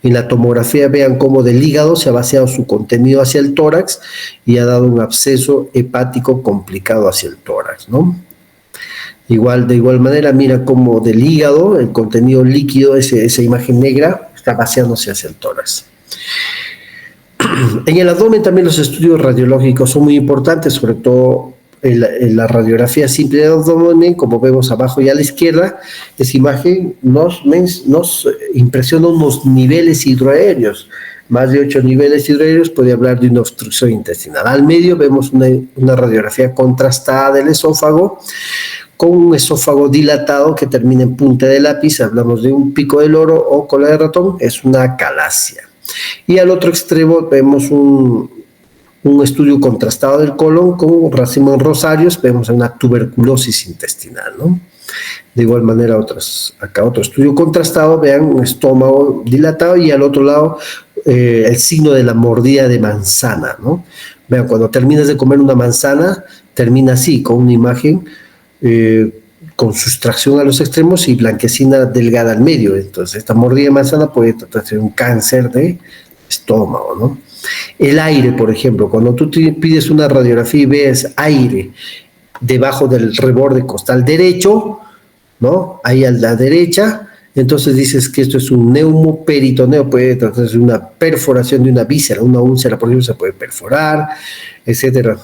En la tomografía vean cómo del hígado se ha vaciado su contenido hacia el tórax y ha dado un absceso hepático complicado hacia el tórax, ¿no? De igual manera, mira cómo del hígado, el contenido líquido, esa imagen negra, está vaciándose hacia el tórax. En el abdomen también los estudios radiológicos son muy importantes, sobre todo en la radiografía simple del abdomen, como vemos abajo y a la izquierda. Esa imagen nos impresiona unos niveles hidroaéreos, más de 8 niveles hidroaéreos, puede hablar de una obstrucción intestinal. Al medio vemos una radiografía contrastada del esófago, con un esófago dilatado que termina en punta de lápiz, hablamos de un pico de loro o cola de ratón, es una calasia. Y al otro extremo vemos un estudio contrastado del colon con racimo en rosarios, vemos una tuberculosis intestinal, ¿no? De igual manera, acá otro estudio contrastado, vean un estómago dilatado y al otro lado el signo de la mordida de manzana, ¿no? Vean, cuando terminas de comer una manzana, termina así, con una imagen con sustracción a los extremos y blanquecina delgada al medio. Entonces, esta mordida de manzana puede tratarse de un cáncer de estómago, ¿no? El aire, por ejemplo, cuando tú pides una radiografía y ves aire debajo del reborde costal derecho, ¿no?, ahí a la derecha, entonces dices que esto es un neumoperitoneo, puede tratarse de una perforación de una víscera, una úlcera, por ejemplo, se puede perforar, etcétera.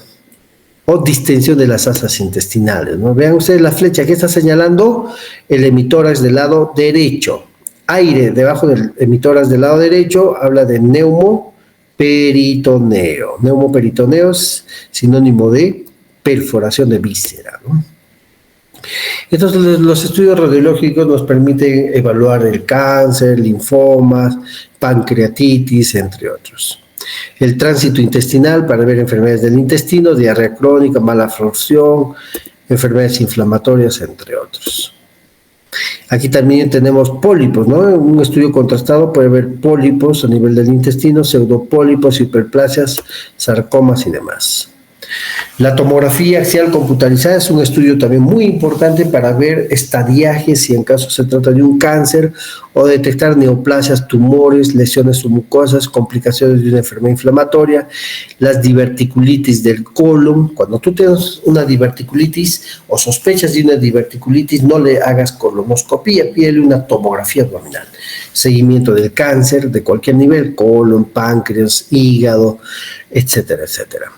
O distensión de las asas intestinales, ¿no? Vean ustedes la flecha que está señalando el hemitórax del lado derecho. Aire debajo del hemitórax del lado derecho habla de neumoperitoneo. Neumoperitoneo es sinónimo de perforación de víscera, ¿no? Entonces, los estudios radiológicos nos permiten evaluar el cáncer, linfomas, pancreatitis, entre otros. El tránsito intestinal para ver enfermedades del intestino, diarrea crónica, mala absorción, enfermedades inflamatorias, entre otros. Aquí también tenemos pólipos, ¿no? Un estudio contrastado puede ver pólipos a nivel del intestino, pseudopólipos, hiperplasias, sarcomas y demás. La tomografía axial computarizada es un estudio también muy importante para ver estadiajes si en caso se trata de un cáncer o detectar neoplasias, tumores, lesiones submucosas, complicaciones de una enfermedad inflamatoria, las diverticulitis del colon. Cuando tú tienes una diverticulitis o sospechas de una diverticulitis, no le hagas colonoscopía, pídele una tomografía abdominal. Seguimiento del cáncer de cualquier nivel, colon, páncreas, hígado, etcétera, etcétera.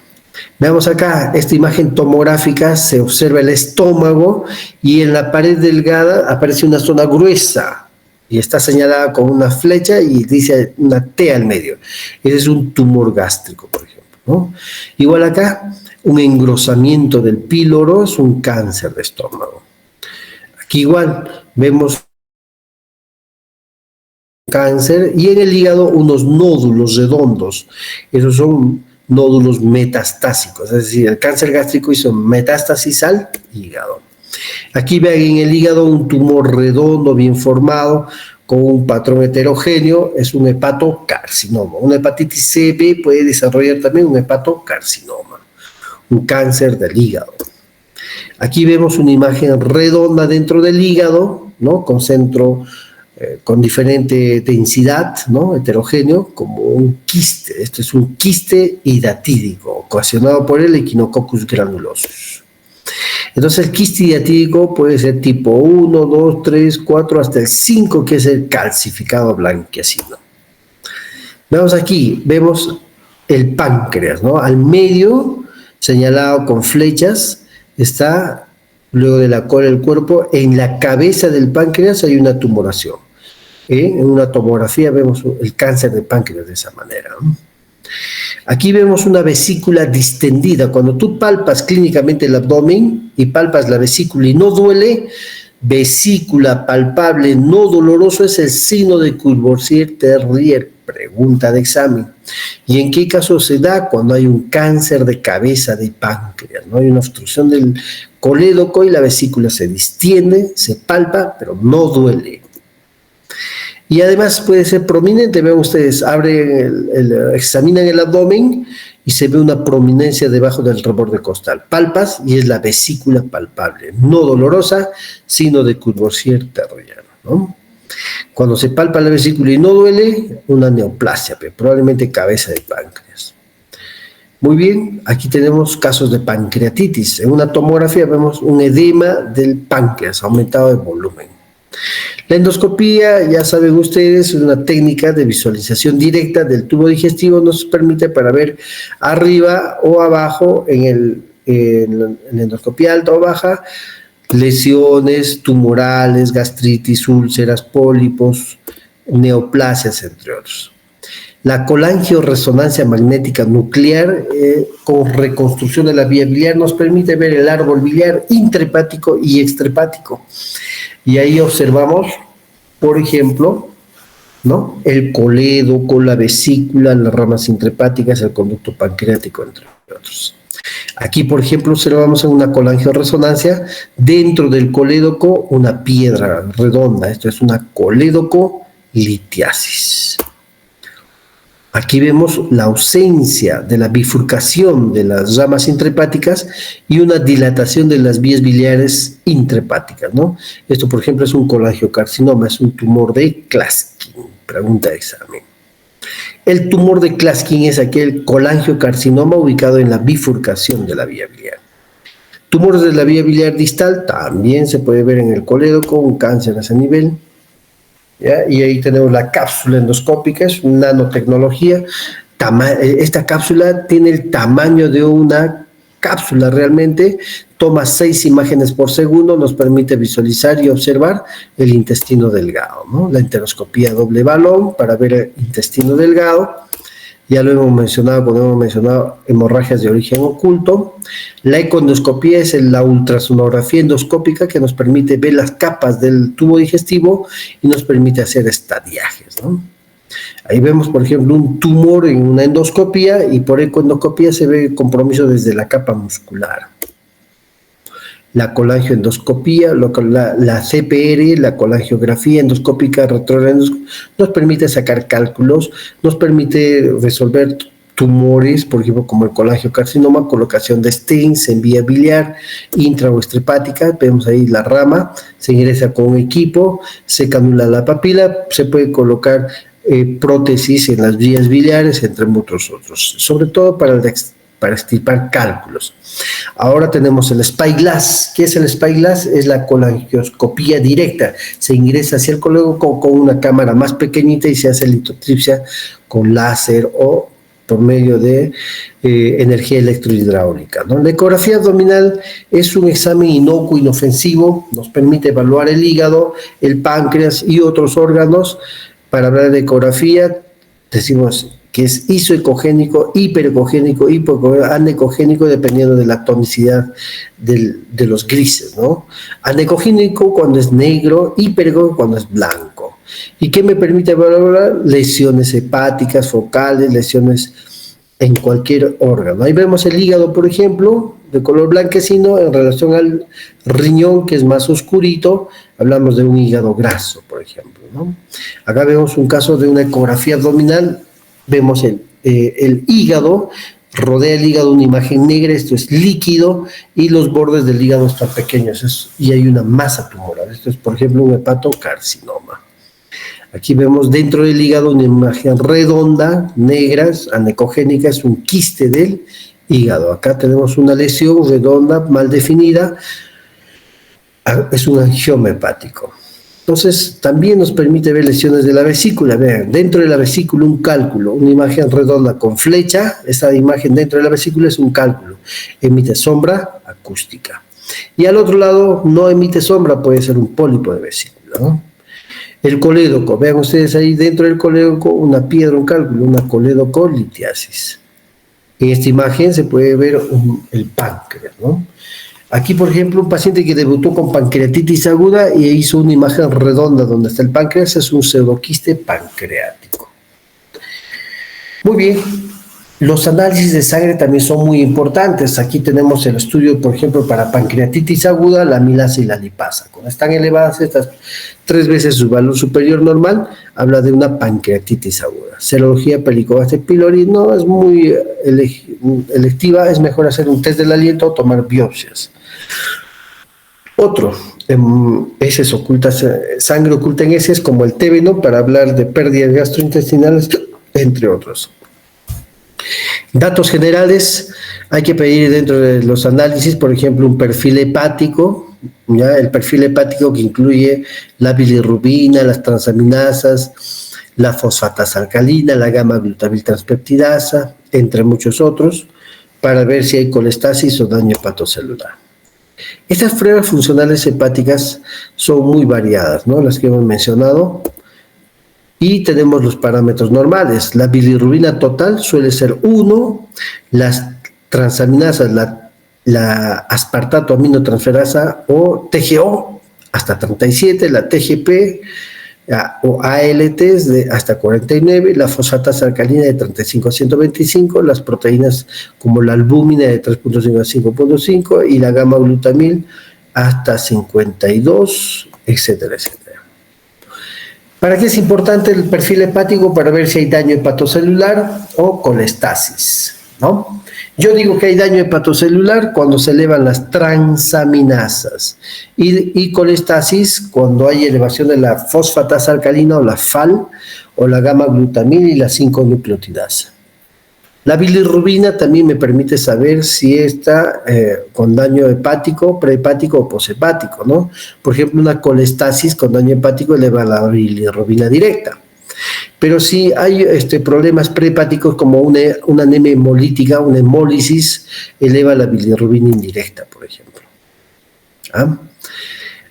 Veamos acá, esta imagen tomográfica, se observa el estómago y en la pared delgada aparece una zona gruesa y está señalada con una flecha y dice una T al medio. Ese es un tumor gástrico, por ejemplo, ¿no? Igual acá, un engrosamiento del píloro es un cáncer de estómago. Aquí igual vemos cáncer y en el hígado unos nódulos redondos. Esos son nódulos metastásicos, es decir, el cáncer gástrico hizo metástasis al hígado. Aquí vean en el hígado un tumor redondo, bien formado, con un patrón heterogéneo, es un hepatocarcinoma. Una hepatitis C-B puede desarrollar también un hepatocarcinoma, un cáncer del hígado. Aquí vemos una imagen redonda dentro del hígado, ¿no? Con centro con diferente densidad, ¿no? Heterogéneo, como un quiste. Este es un quiste hidatídico, ocasionado por el Echinococcus granulosus. Entonces, el quiste hidatídico puede ser tipo 1, 2, 3, 4, hasta el 5, que es el calcificado blanquecino. Vemos aquí, vemos el páncreas, ¿no? Al medio, señalado con flechas, está, luego de la cola del cuerpo, en la cabeza del páncreas hay una tumoración. En una tomografía vemos el cáncer de páncreas de esa manera, ¿no? Aquí vemos una vesícula distendida. Cuando tú palpas clínicamente el abdomen y palpas la vesícula y no duele, vesícula palpable no doloroso es el signo de Courvoisier-Terrier. Pregunta de examen. ¿Y en qué caso se da? Cuando hay un cáncer de cabeza de páncreas, ¿no? Hay una obstrucción del colédoco y la vesícula se distiende, se palpa, pero no duele. Y además puede ser prominente. Vean ustedes, examinan el abdomen y se ve una prominencia debajo del reborde costal. Palpas y es la vesícula palpable, no dolorosa, sino de Courvoisier-Terrier, ¿no? Cuando se palpa la vesícula y no duele, una neoplasia, probablemente cabeza de páncreas. Muy bien, aquí tenemos casos de pancreatitis. En una tomografía vemos un edema del páncreas, aumentado de volumen. La endoscopía, ya saben ustedes, es una técnica de visualización directa del tubo digestivo, nos permite para ver arriba o abajo en la endoscopía alta o baja, lesiones tumorales, gastritis, úlceras, pólipos, neoplasias, entre otros. La colangioresonancia magnética nuclear con reconstrucción de la vía biliar nos permite ver el árbol biliar intrahepático y extrahepático. Y ahí observamos, por ejemplo, ¿no? El colédoco, la vesícula, las ramas intrahepáticas, el conducto pancreático, entre otros. Aquí, por ejemplo, observamos en una colangioresonancia dentro del colédoco una piedra redonda. Esto es una colédoco-litiasis. Aquí vemos la ausencia de la bifurcación de las ramas intrahepáticas y una dilatación de las vías biliares intrahepáticas, ¿no? Esto, por ejemplo, es un colangiocarcinoma, es un tumor de Klatskin. Pregunta de examen. El tumor de Klatskin es aquel colangiocarcinoma ubicado en la bifurcación de la vía biliar. Tumores de la vía biliar distal también se puede ver en el colédoco, un cáncer a ese nivel. ¿Ya? Y ahí tenemos la cápsula endoscópica, es nanotecnología. Esta cápsula tiene el tamaño de una cápsula realmente, toma 6 imágenes por segundo, nos permite visualizar y observar el intestino delgado, ¿no? La enteroscopía doble balón para ver el intestino delgado. ya lo hemos mencionado cuando hemos mencionado hemorragias de origen oculto. La ecoendoscopía es la ultrasonografía endoscópica que nos permite ver las capas del tubo digestivo y nos permite hacer estadiajes, ¿no? Ahí vemos, por ejemplo, un tumor en una endoscopía y por ecoendoscopía se ve el compromiso desde la capa muscular. La colangioendoscopía, la CPR, la colangiografía endoscópica retrógrada, nos permite sacar cálculos, nos permite resolver tumores, por ejemplo, como el colangiocarcinoma, colocación de stents en vía biliar, intra o extrahepática, vemos ahí la rama, se ingresa con un equipo, se canula la papila, se puede colocar prótesis en las vías biliares, entre muchos otros, sobre todo para extirpar cálculos. Ahora tenemos el SpyGlass. ¿Qué es el SpyGlass? Es la colangioscopía directa. Se ingresa hacia el colédoco con una cámara más pequeñita y se hace litotripsia con láser o por medio de energía electrohidráulica, ¿no? La ecografía abdominal es un examen inocuo, inofensivo, nos permite evaluar el hígado, el páncreas y otros órganos. Para hablar de ecografía, decimos que es isoecogénico, hiperecogénico, anecogénico, dependiendo de la tonicidad de los grises, ¿no? Anecogénico cuando es negro, hiperecogénico cuando es blanco. ¿Y qué me permite evaluar? Lesiones hepáticas, focales, lesiones en cualquier órgano. Ahí vemos el hígado, por ejemplo, de color blanquecino en relación al riñón, que es más oscurito. Hablamos de un hígado graso, por ejemplo, ¿no? Acá vemos un caso de una ecografía abdominal. Vemos el hígado, rodea el hígado una imagen negra, esto es líquido, y los bordes del hígado están pequeños, y hay una masa tumoral. Esto es, por ejemplo, un hepatocarcinoma. Aquí vemos dentro del hígado una imagen redonda, negra, anecogénica, es un quiste del hígado. Acá tenemos una lesión redonda, mal definida, es un angioma hepático. Entonces, también nos permite ver lesiones de la vesícula. Vean, dentro de la vesícula un cálculo, una imagen redonda con flecha, esta imagen dentro de la vesícula es un cálculo, emite sombra acústica. Y al otro lado no emite sombra, puede ser un pólipo de vesícula, ¿no? El colédoco, vean ustedes ahí dentro del colédoco una piedra, un cálculo, una colédocolitiasis. En esta imagen se puede ver el páncreas, ¿no? Aquí, por ejemplo, un paciente que debutó con pancreatitis aguda y hizo una imagen redonda donde está el páncreas, es un pseudoquiste pancreático. Muy bien, los análisis de sangre también son muy importantes. Aquí tenemos el estudio, por ejemplo, para pancreatitis aguda, la amilasa y la lipasa. Cuando están elevadas estas 3 veces su valor superior normal, habla de una pancreatitis aguda. Serología Helicobacter pylori no es muy electiva, es mejor hacer un test del aliento o tomar biopsias. Otro, heces ocultas, sangre oculta en heces, como el TB, para hablar de pérdidas gastrointestinales, entre otros. Datos generales, hay que pedir dentro de los análisis, por ejemplo, un perfil hepático, ¿ya? El perfil hepático que incluye la bilirrubina, las transaminasas, la fosfatasa alcalina, la gamma-glutabil transpeptidasa, entre muchos otros, para ver si hay colestasis o daño hepatocelular. Estas pruebas funcionales hepáticas son muy variadas, ¿no? Las que hemos mencionado. Y tenemos los parámetros normales. La bilirrubina total suele ser 1, las transaminasas, la aspartato aminotransferasa o TGO hasta 37, la TGP o ALT de hasta 49, la fosfatasa alcalina de 35 a 125, las proteínas como la albúmina de 3.5 a 5.5 y la gamma glutamil hasta 52, etcétera, etcétera. ¿Para qué es importante el perfil hepático? Para ver si hay daño hepatocelular o colestasis, ¿no? Yo digo que hay daño hepatocelular cuando se elevan las transaminasas y colestasis cuando hay elevación de la fosfatasa alcalina o la FAL o la gamma-glutamil y la 5-nucleotidasa. La bilirrubina también me permite saber si está con daño hepático, prehepático o poshepático, ¿no? Por ejemplo, una colestasis con daño hepático eleva la bilirrubina directa. Pero si hay problemas prehepáticos como una anemia hemolítica, una hemólisis, eleva la bilirrubina indirecta, por ejemplo. ¿Ah?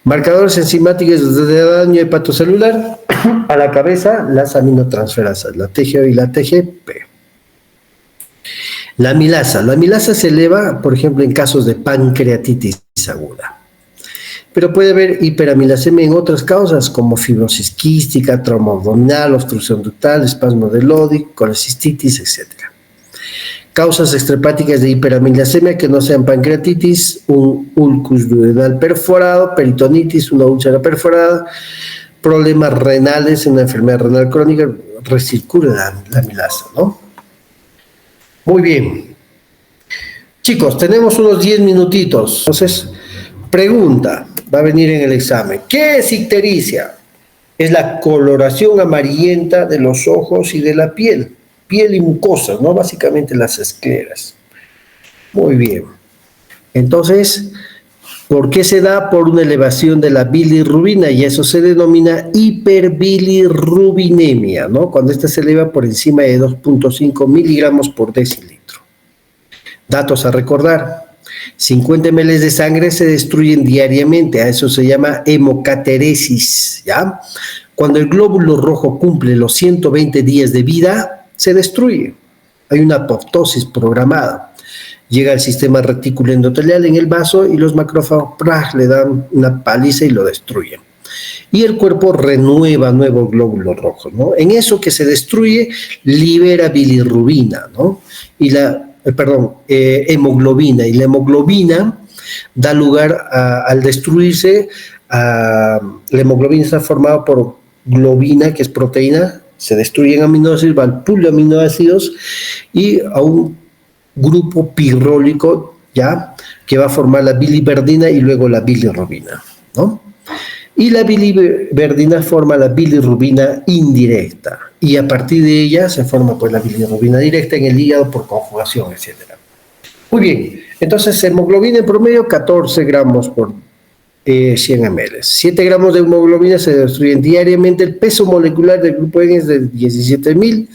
Marcadores enzimáticos de daño hepatocelular, a la cabeza las aminotransferasas, la TGO y la TGP. La amilasa se eleva, por ejemplo, en casos de pancreatitis aguda. Pero puede haber hiperamilasemia en otras causas, como fibrosis quística, trauma abdominal, obstrucción ductal, espasmo del Lodi, colecistitis, etc. Causas extrahepáticas de hiperamilasemia que no sean pancreatitis, un ulcus duodenal perforado, peritonitis, una úlcera perforada, problemas renales, una enfermedad renal crónica, recircula la amilasa, ¿no? Muy bien. Chicos, tenemos unos 10 minutitos. Entonces, pregunta, va a venir en el examen. ¿Qué es ictericia? Es la coloración amarillenta de los ojos y de la piel y mucosas, ¿no? Básicamente las escleras. Muy bien. Entonces, ¿por qué se da? Por una elevación de la bilirrubina, y eso se denomina hiperbilirrubinemia, ¿no? Cuando esta se eleva por encima de 2.5 miligramos por decilitro. Datos a recordar: 50 ml de sangre se destruyen diariamente, a eso se llama hemocateresis, ¿ya? Cuando el glóbulo rojo cumple los 120 días de vida, se destruye. Hay una apoptosis programada. Llega al sistema retículo endotelial en el vaso y los macrófagos le dan una paliza y lo destruyen. Y el cuerpo renueva nuevos glóbulos rojos, ¿no? En eso que se destruye, libera bilirrubina, ¿no? Y hemoglobina. Y la hemoglobina da lugar al destruirse, la hemoglobina está formada por globina, que es proteína, se destruyen aminoácidos, va al pool de aminoácidos y a un grupo pirrólico, ¿ya? Que va a formar la biliverdina y luego la bilirrubina, ¿no? Y la biliverdina forma la bilirrubina indirecta, y a partir de ella se forma pues la bilirrubina directa en el hígado por conjugación, etc. Muy bien, entonces hemoglobina en promedio 14 gramos por 100 ml. 7 gramos de hemoglobina se destruyen diariamente. El peso molecular del grupo N es de 17.000,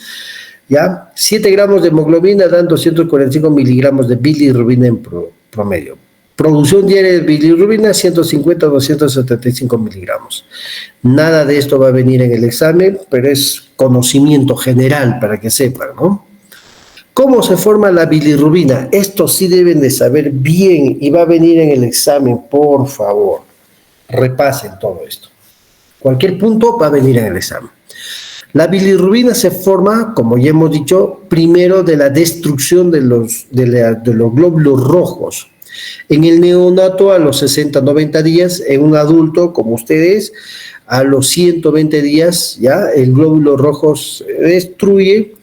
¿ya? 7 gramos de hemoglobina dan 245 miligramos de bilirrubina en promedio. Producción diaria de bilirrubina 150 a 275 miligramos. Nada de esto va a venir en el examen, pero es conocimiento general para que sepan, ¿no? ¿Cómo se forma la bilirrubina? Esto sí deben de saber bien y va a venir en el examen, por favor. Repasen todo esto. Cualquier punto va a venir en el examen. La bilirrubina se forma, como ya hemos dicho, primero de la destrucción de los glóbulos rojos. En el neonato a los 60-90 días, en un adulto como ustedes, a los 120 días, ya el glóbulo rojo se destruye,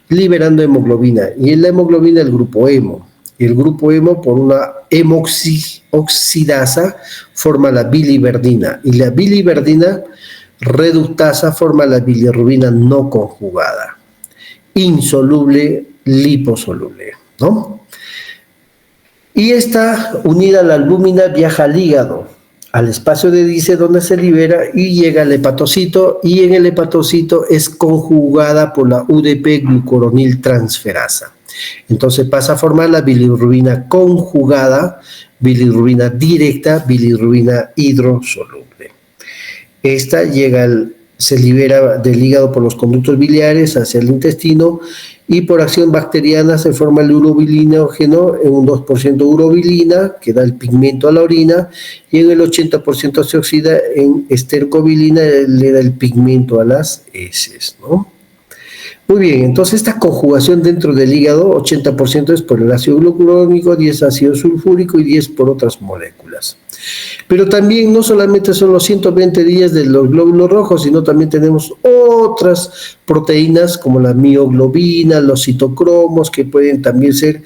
liberando hemoglobina. Y en la hemoglobina el grupo hemo. El grupo hemo, por una hemooxidasa, forma la biliverdina. Y la biliverdina reductasa forma la bilirrubina no conjugada, insoluble, liposoluble, ¿no? Y esta, unida a la albúmina, viaja al hígado, al espacio de Dice, donde se libera y llega al hepatocito, y en el hepatocito es conjugada por la UDP glucuronil transferasa. Entonces pasa a formar la bilirrubina conjugada, bilirrubina directa, bilirrubina hidrosoluble. Esta se libera del hígado por los conductos biliares hacia el intestino, y por acción bacteriana se forma el urobilinógeno en un 2% urobilina, que da el pigmento a la orina, y en el 80% se oxida en estercobilina, le da el pigmento a las heces, ¿no? Muy bien, entonces esta conjugación dentro del hígado, 80% es por el ácido glucurónico, 10 ácido sulfúrico y 10 por otras moléculas. Pero también no solamente son los 120 días de los glóbulos rojos, sino también tenemos otras proteínas como la mioglobina, los citocromos, que pueden también ser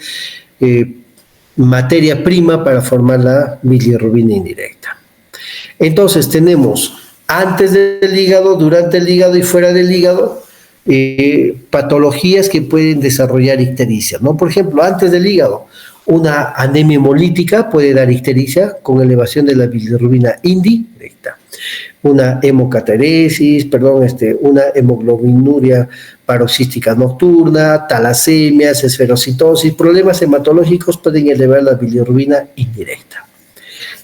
materia prima para formar la bilirrubina indirecta. Entonces tenemos antes del hígado, durante el hígado y fuera del hígado, patologías que pueden desarrollar ictericia, ¿no? Por ejemplo, antes del hígado, una anemia hemolítica puede dar ictericia con elevación de la bilirrubina indirecta. Una hemocateresis, una hemoglobinuria paroxística nocturna, talasemias, esferocitosis, problemas hematológicos pueden elevar la bilirrubina indirecta.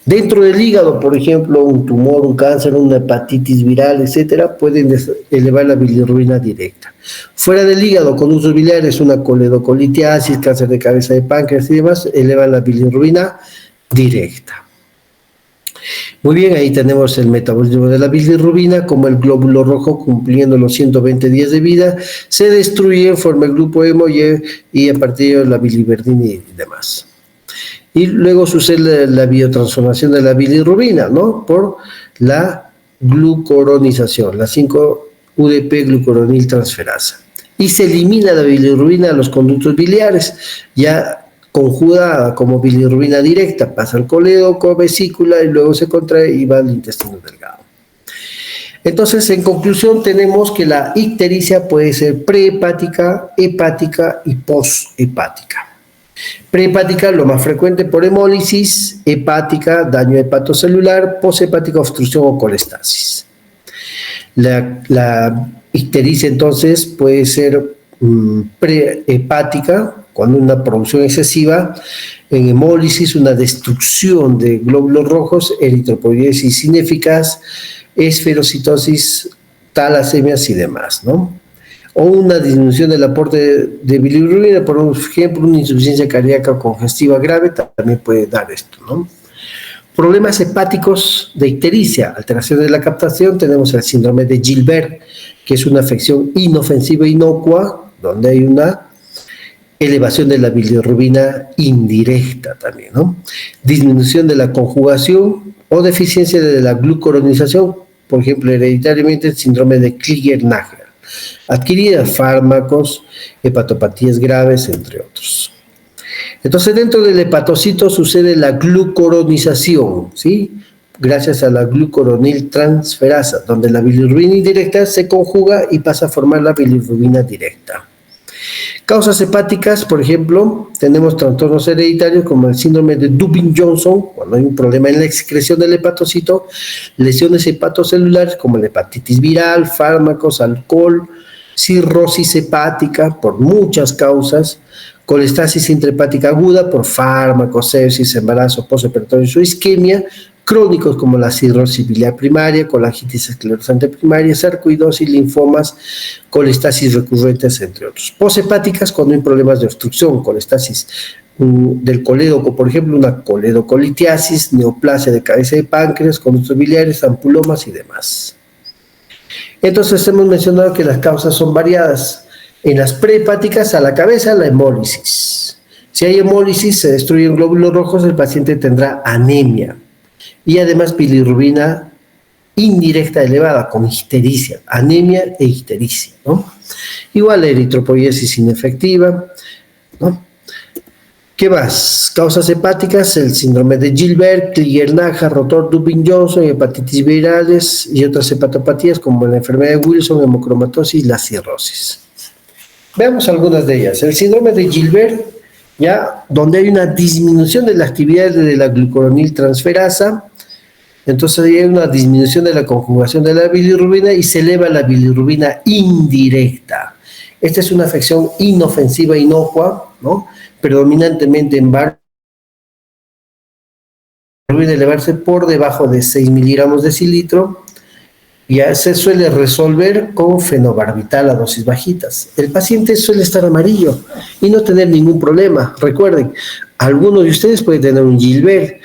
Dentro del hígado, por ejemplo, un tumor, un cáncer, una hepatitis viral, etcétera, pueden elevar la bilirrubina directa. Fuera del hígado, conductos biliares, una coledocolitiasis, cáncer de cabeza de páncreas y demás, elevan la bilirrubina directa. Muy bien, ahí tenemos el metabolismo de la bilirrubina, como el glóbulo rojo, cumpliendo los 120 días de vida, se destruye, forma el grupo hemo y a partir de la biliverdina y demás. Y luego sucede la biotransformación de la bilirrubina, ¿no? Por la glucoronización, la 5-UDP glucoroniltransferasa. Y se elimina la bilirrubina a los conductos biliares, ya conjugada como bilirrubina directa, pasa al colédoco, vesícula y luego se contrae y va al intestino delgado. Entonces, en conclusión, tenemos que la ictericia puede ser prehepática, hepática y poshepática. Prehepática, lo más frecuente por hemólisis, hepática, daño hepatocelular, poshepática, obstrucción o colestasis. La ictericia, entonces, puede ser prehepática, cuando una producción excesiva, en hemólisis, una destrucción de glóbulos rojos, eritropoiesis ineficaz, esferocitosis, talasemias y demás, ¿no? O una disminución del aporte de bilirrubina, por ejemplo, una insuficiencia cardíaca congestiva grave, también puede dar esto, ¿no? Problemas hepáticos de ictericia, alteración de la captación, tenemos el síndrome de Gilbert, que es una afección inofensiva e inocua, donde hay una elevación de la bilirrubina indirecta también, ¿no? Disminución de la conjugación o deficiencia de la glucoronización, por ejemplo, hereditariamente el síndrome de Krieger-Nager. Adquirida fármacos, hepatopatías graves, entre otros. Entonces, dentro del hepatocito sucede la glucoronización, ¿sí? Gracias a la glucoroniltransferasa, donde la bilirrubina indirecta se conjuga y pasa a formar la bilirrubina directa. Causas hepáticas, por ejemplo, tenemos trastornos hereditarios como el síndrome de Dubin-Johnson, cuando hay un problema en la excreción del hepatocito, lesiones hepatocelulares como la hepatitis viral, fármacos, alcohol, cirrosis hepática por muchas causas, colestasis intrahepática aguda por fármacos, sepsis, embarazo, postoperatorio o isquemia, crónicos como la cirrosis biliar primaria, colangitis esclerosante primaria, sarcoidosis, linfomas, colestasis recurrentes, entre otros. Poshepáticas cuando hay problemas de obstrucción, colestasis del colédoco, por ejemplo, una coledocolitiasis, neoplasia de cabeza de páncreas, conductos biliares, ampulomas y demás. Entonces hemos mencionado que las causas son variadas. En las prehepáticas, a la cabeza, la hemólisis. Si hay hemólisis, se destruyen glóbulos rojos, el paciente tendrá anemia. Y además bilirrubina indirecta elevada con ictericia, anemia e ictericia, ¿no? Igual eritropoiesis inefectiva, ¿no? ¿Qué más? Causas hepáticas, el síndrome de Gilbert, Krieger-Nager, Rotor-Dubin-Johnson, hepatitis virales y otras hepatopatías como la enfermedad de Wilson, hemocromatosis y la cirrosis. Veamos algunas de ellas. El síndrome de Gilbert, ya donde hay una disminución de la actividad de la glucoroniltransferasa, entonces hay una disminución de la conjugación de la bilirrubina y se eleva la bilirrubina indirecta. Esta es una afección inofensiva, inocua, ¿no? Predominantemente en varones, elevarse por debajo de 6 miligramos de decilitro, ya se suele resolver con fenobarbital a dosis bajitas. El paciente suele estar amarillo y no tener ningún problema. Recuerden, algunos de ustedes pueden tener un Gilbert.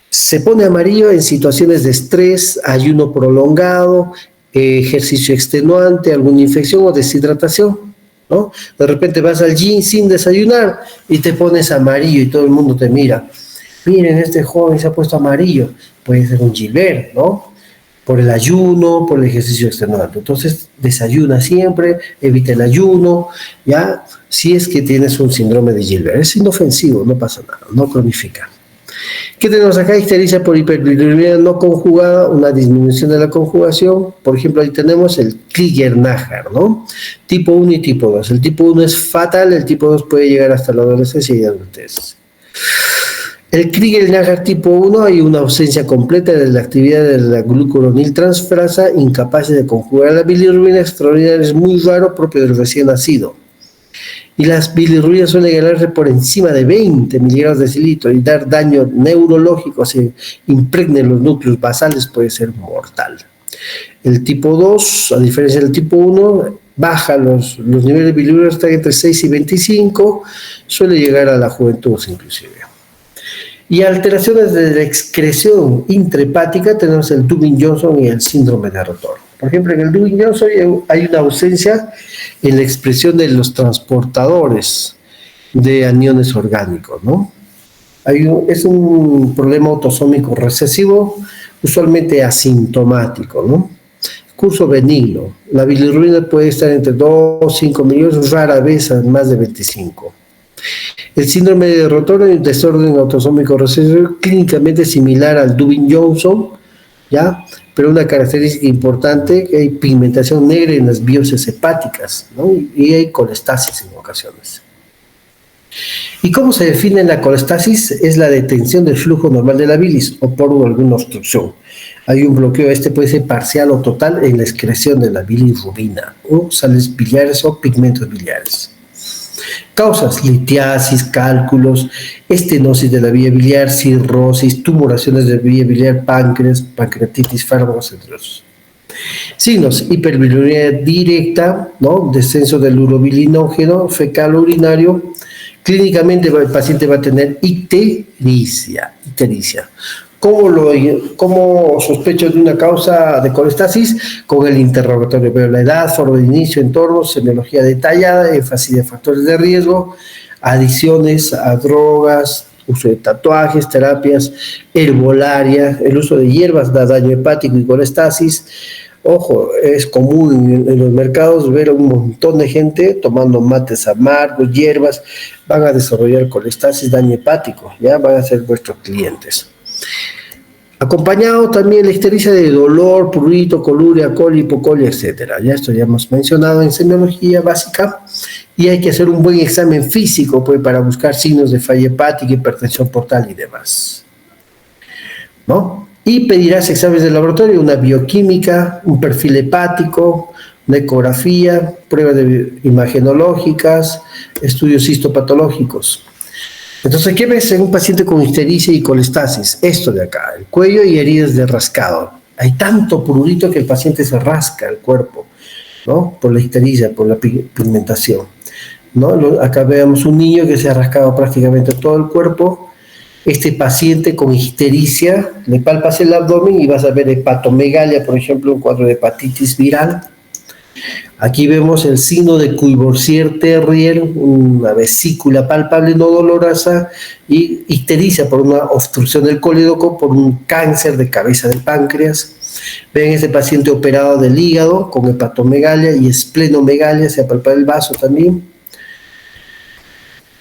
Se pone amarillo en situaciones de estrés, ayuno prolongado, ejercicio extenuante, alguna infección o deshidratación, ¿no? De repente vas al gym sin desayunar y te pones amarillo y todo el mundo te mira. Miren, este joven se ha puesto amarillo. Puede ser un Gilbert, ¿no? Por el ayuno, por el ejercicio extenuante. Entonces, desayuna siempre, evita el ayuno, ¿ya? Si es que tienes un síndrome de Gilbert. Es inofensivo, no pasa nada, no cronifica. ¿Qué tenemos acá? Ictericia por hiperbilirrubina no conjugada, una disminución de la conjugación. Por ejemplo, ahí tenemos el Krieger-Nager, ¿no? Tipo 1 y tipo 2. El tipo 1 es fatal, el tipo 2 puede llegar hasta la adolescencia y adultez. El Krieger-Nager tipo 1 hay una ausencia completa de la actividad de la glucoroniltransferasa, incapaz de conjugar la bilirrubina, extraordinaria, es muy raro, propio del recién nacido. y las bilirrubinas suelen ganarse por encima de 20 miligramos de decilitro y dar daño neurológico, si impregnen los núcleos basales puede ser mortal. El tipo 2, a diferencia del tipo 1, baja los niveles de bilirrubinas, están entre 6 y 25, suele llegar a la juventud inclusive. Y alteraciones de la excreción intrahepática tenemos el Dubin-Johnson y el síndrome de Rotor. Por ejemplo, en el Dubin-Johnson hay una ausencia en la expresión de los transportadores de aniones orgánicos, ¿no? Es un problema autosómico recesivo, usualmente asintomático, ¿no? Curso benigno. La bilirrubina puede estar entre 2 o 5 millones, rara vez más de 25. El síndrome de Rotor es un desorden autosómico recesivo clínicamente similar al Dubin-Johnson, ¿ya? Pero una característica importante, que hay pigmentación negra en las biopsias hepáticas, ¿no? Y hay colestasis en ocasiones. ¿Y cómo se define la colestasis? Es la detención del flujo normal de la bilis o por alguna obstrucción. Hay un bloqueo, puede ser parcial o total en la excreción de la bilirrubina, o sales biliares o pigmentos biliares. Causas: litiasis, cálculos, estenosis de la vía biliar, cirrosis, tumoraciones de vía biliar, páncreas, pancreatitis, fármacos, entre otros. Signos: hiperbilirubinemia directa, ¿no? Descenso del urobilinógeno fecal o urinario. Clínicamente el paciente va a tener ictericia. ¿Cómo sospecho de una causa de colestasis? Con el interrogatorio, pero la edad, forma de inicio, entorno, semiología detallada, énfasis de factores de riesgo, adicciones a drogas, uso de tatuajes, terapias, herbolaria, el uso de hierbas da daño hepático y colestasis. Ojo, es común en los mercados ver a un montón de gente tomando mates amargos, hierbas, van a desarrollar colestasis, daño hepático, ya van a ser vuestros clientes. Acompañado también la ictericia de dolor, prurito, coluria, coli, hipocolia, etc. Ya esto ya hemos mencionado en semiología básica, y hay que hacer un buen examen físico pues, para buscar signos de falla hepática, hipertensión portal y demás, ¿no? Y pedirás exámenes de laboratorio, una bioquímica, un perfil hepático, una ecografía, pruebas imagenológicas, estudios histopatológicos. Entonces, ¿qué ves en un paciente con ictericia y colestasis? Esto de acá, el cuello y heridas de rascado. Hay tanto prurito que el paciente se rasca el cuerpo, ¿no? Por la ictericia, por la pigmentación, ¿no? Acá vemos un niño que se ha rascado prácticamente todo el cuerpo. Este paciente con ictericia, le palpas el abdomen y vas a ver hepatomegalia, por ejemplo, un cuadro de hepatitis viral. Aquí vemos el signo de Courvoisier-Terrier, una vesícula palpable no dolorosa, y ictericia por una obstrucción del colédoco, por un cáncer de cabeza del páncreas. Ven este paciente operado del hígado con hepatomegalia y esplenomegalia, se palpa el vaso también.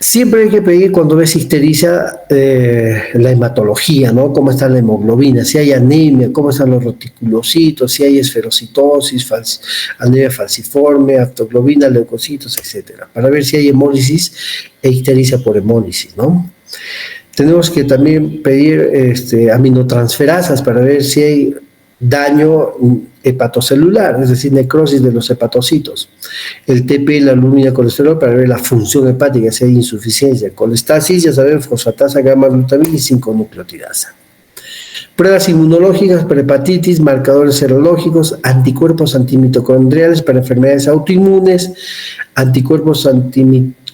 Siempre hay que pedir cuando ves ictericia la hematología, ¿no? Cómo está la hemoglobina, si hay anemia, cómo están los reticulocitos, si hay esferocitosis, anemia falciforme, aptoglobina, leucocitos, etcétera, para ver si hay hemólisis e ictericia por hemólisis, ¿no? Tenemos que también pedir aminotransferasas para ver si hay daño hepatocelular, es decir, necrosis de los hepatocitos. El TP, la albúmina, colesterol, para ver la función hepática, si hay insuficiencia. Colestasis, ya saben, fosfatasa, gamma-glutamina y 5-nucleotidasa. Pruebas inmunológicas para hepatitis, marcadores serológicos, anticuerpos antimitocondriales para enfermedades autoinmunes, anticuerpos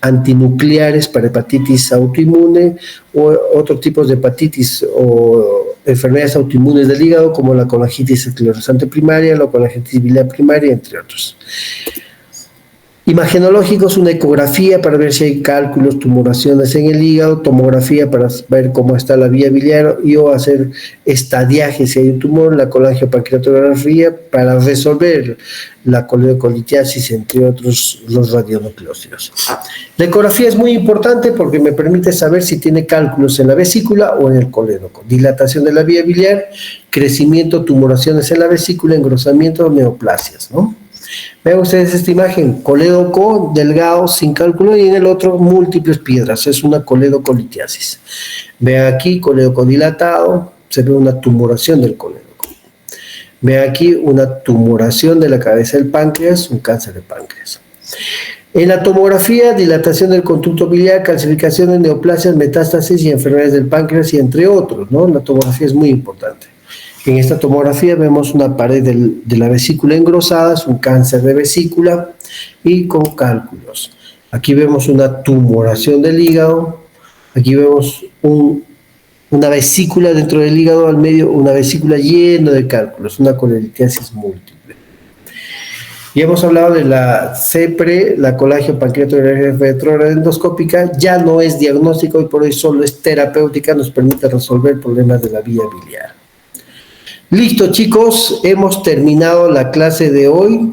antinucleares para hepatitis autoinmune o otros tipos de hepatitis o enfermedades autoinmunes del hígado como la colangitis esclerosante primaria, la colangitis biliar primaria, entre otros. Imagenológicos, una ecografía para ver si hay cálculos, tumoraciones en el hígado, tomografía para ver cómo está la vía biliar y o hacer estadiaje si hay un tumor, la colangiopancreatografía para resolver la coledocolitiasis, entre otros los radionucleócidos. La ecografía es muy importante porque me permite saber si tiene cálculos en la vesícula o en el colédoco, dilatación de la vía biliar, crecimiento, tumoraciones en la vesícula, engrosamiento, neoplasias, ¿no? Vean ustedes esta imagen, colédoco delgado sin cálculo y en el otro múltiples piedras, es una coledocolitiasis. Vean aquí, colédoco dilatado, se ve una tumoración del colédoco. Vean aquí una tumoración de la cabeza del páncreas, un cáncer de páncreas. En la tomografía, dilatación del conducto biliar, calcificación de neoplasias, metástasis y enfermedades del páncreas y entre otros, ¿no? La tomografía es muy importante. En esta tomografía vemos una pared de la vesícula engrosada, es un cáncer de vesícula y con cálculos. Aquí vemos una tumoración del hígado, aquí vemos una vesícula dentro del hígado, al medio una vesícula llena de cálculos, una colelitiasis múltiple. Y hemos hablado de la CEPRE, la colagio pancreato-retroendoscópica, ya no es diagnóstico y por hoy solo es terapéutica, nos permite resolver problemas de la vía biliar. Listo, chicos, hemos terminado la clase de hoy.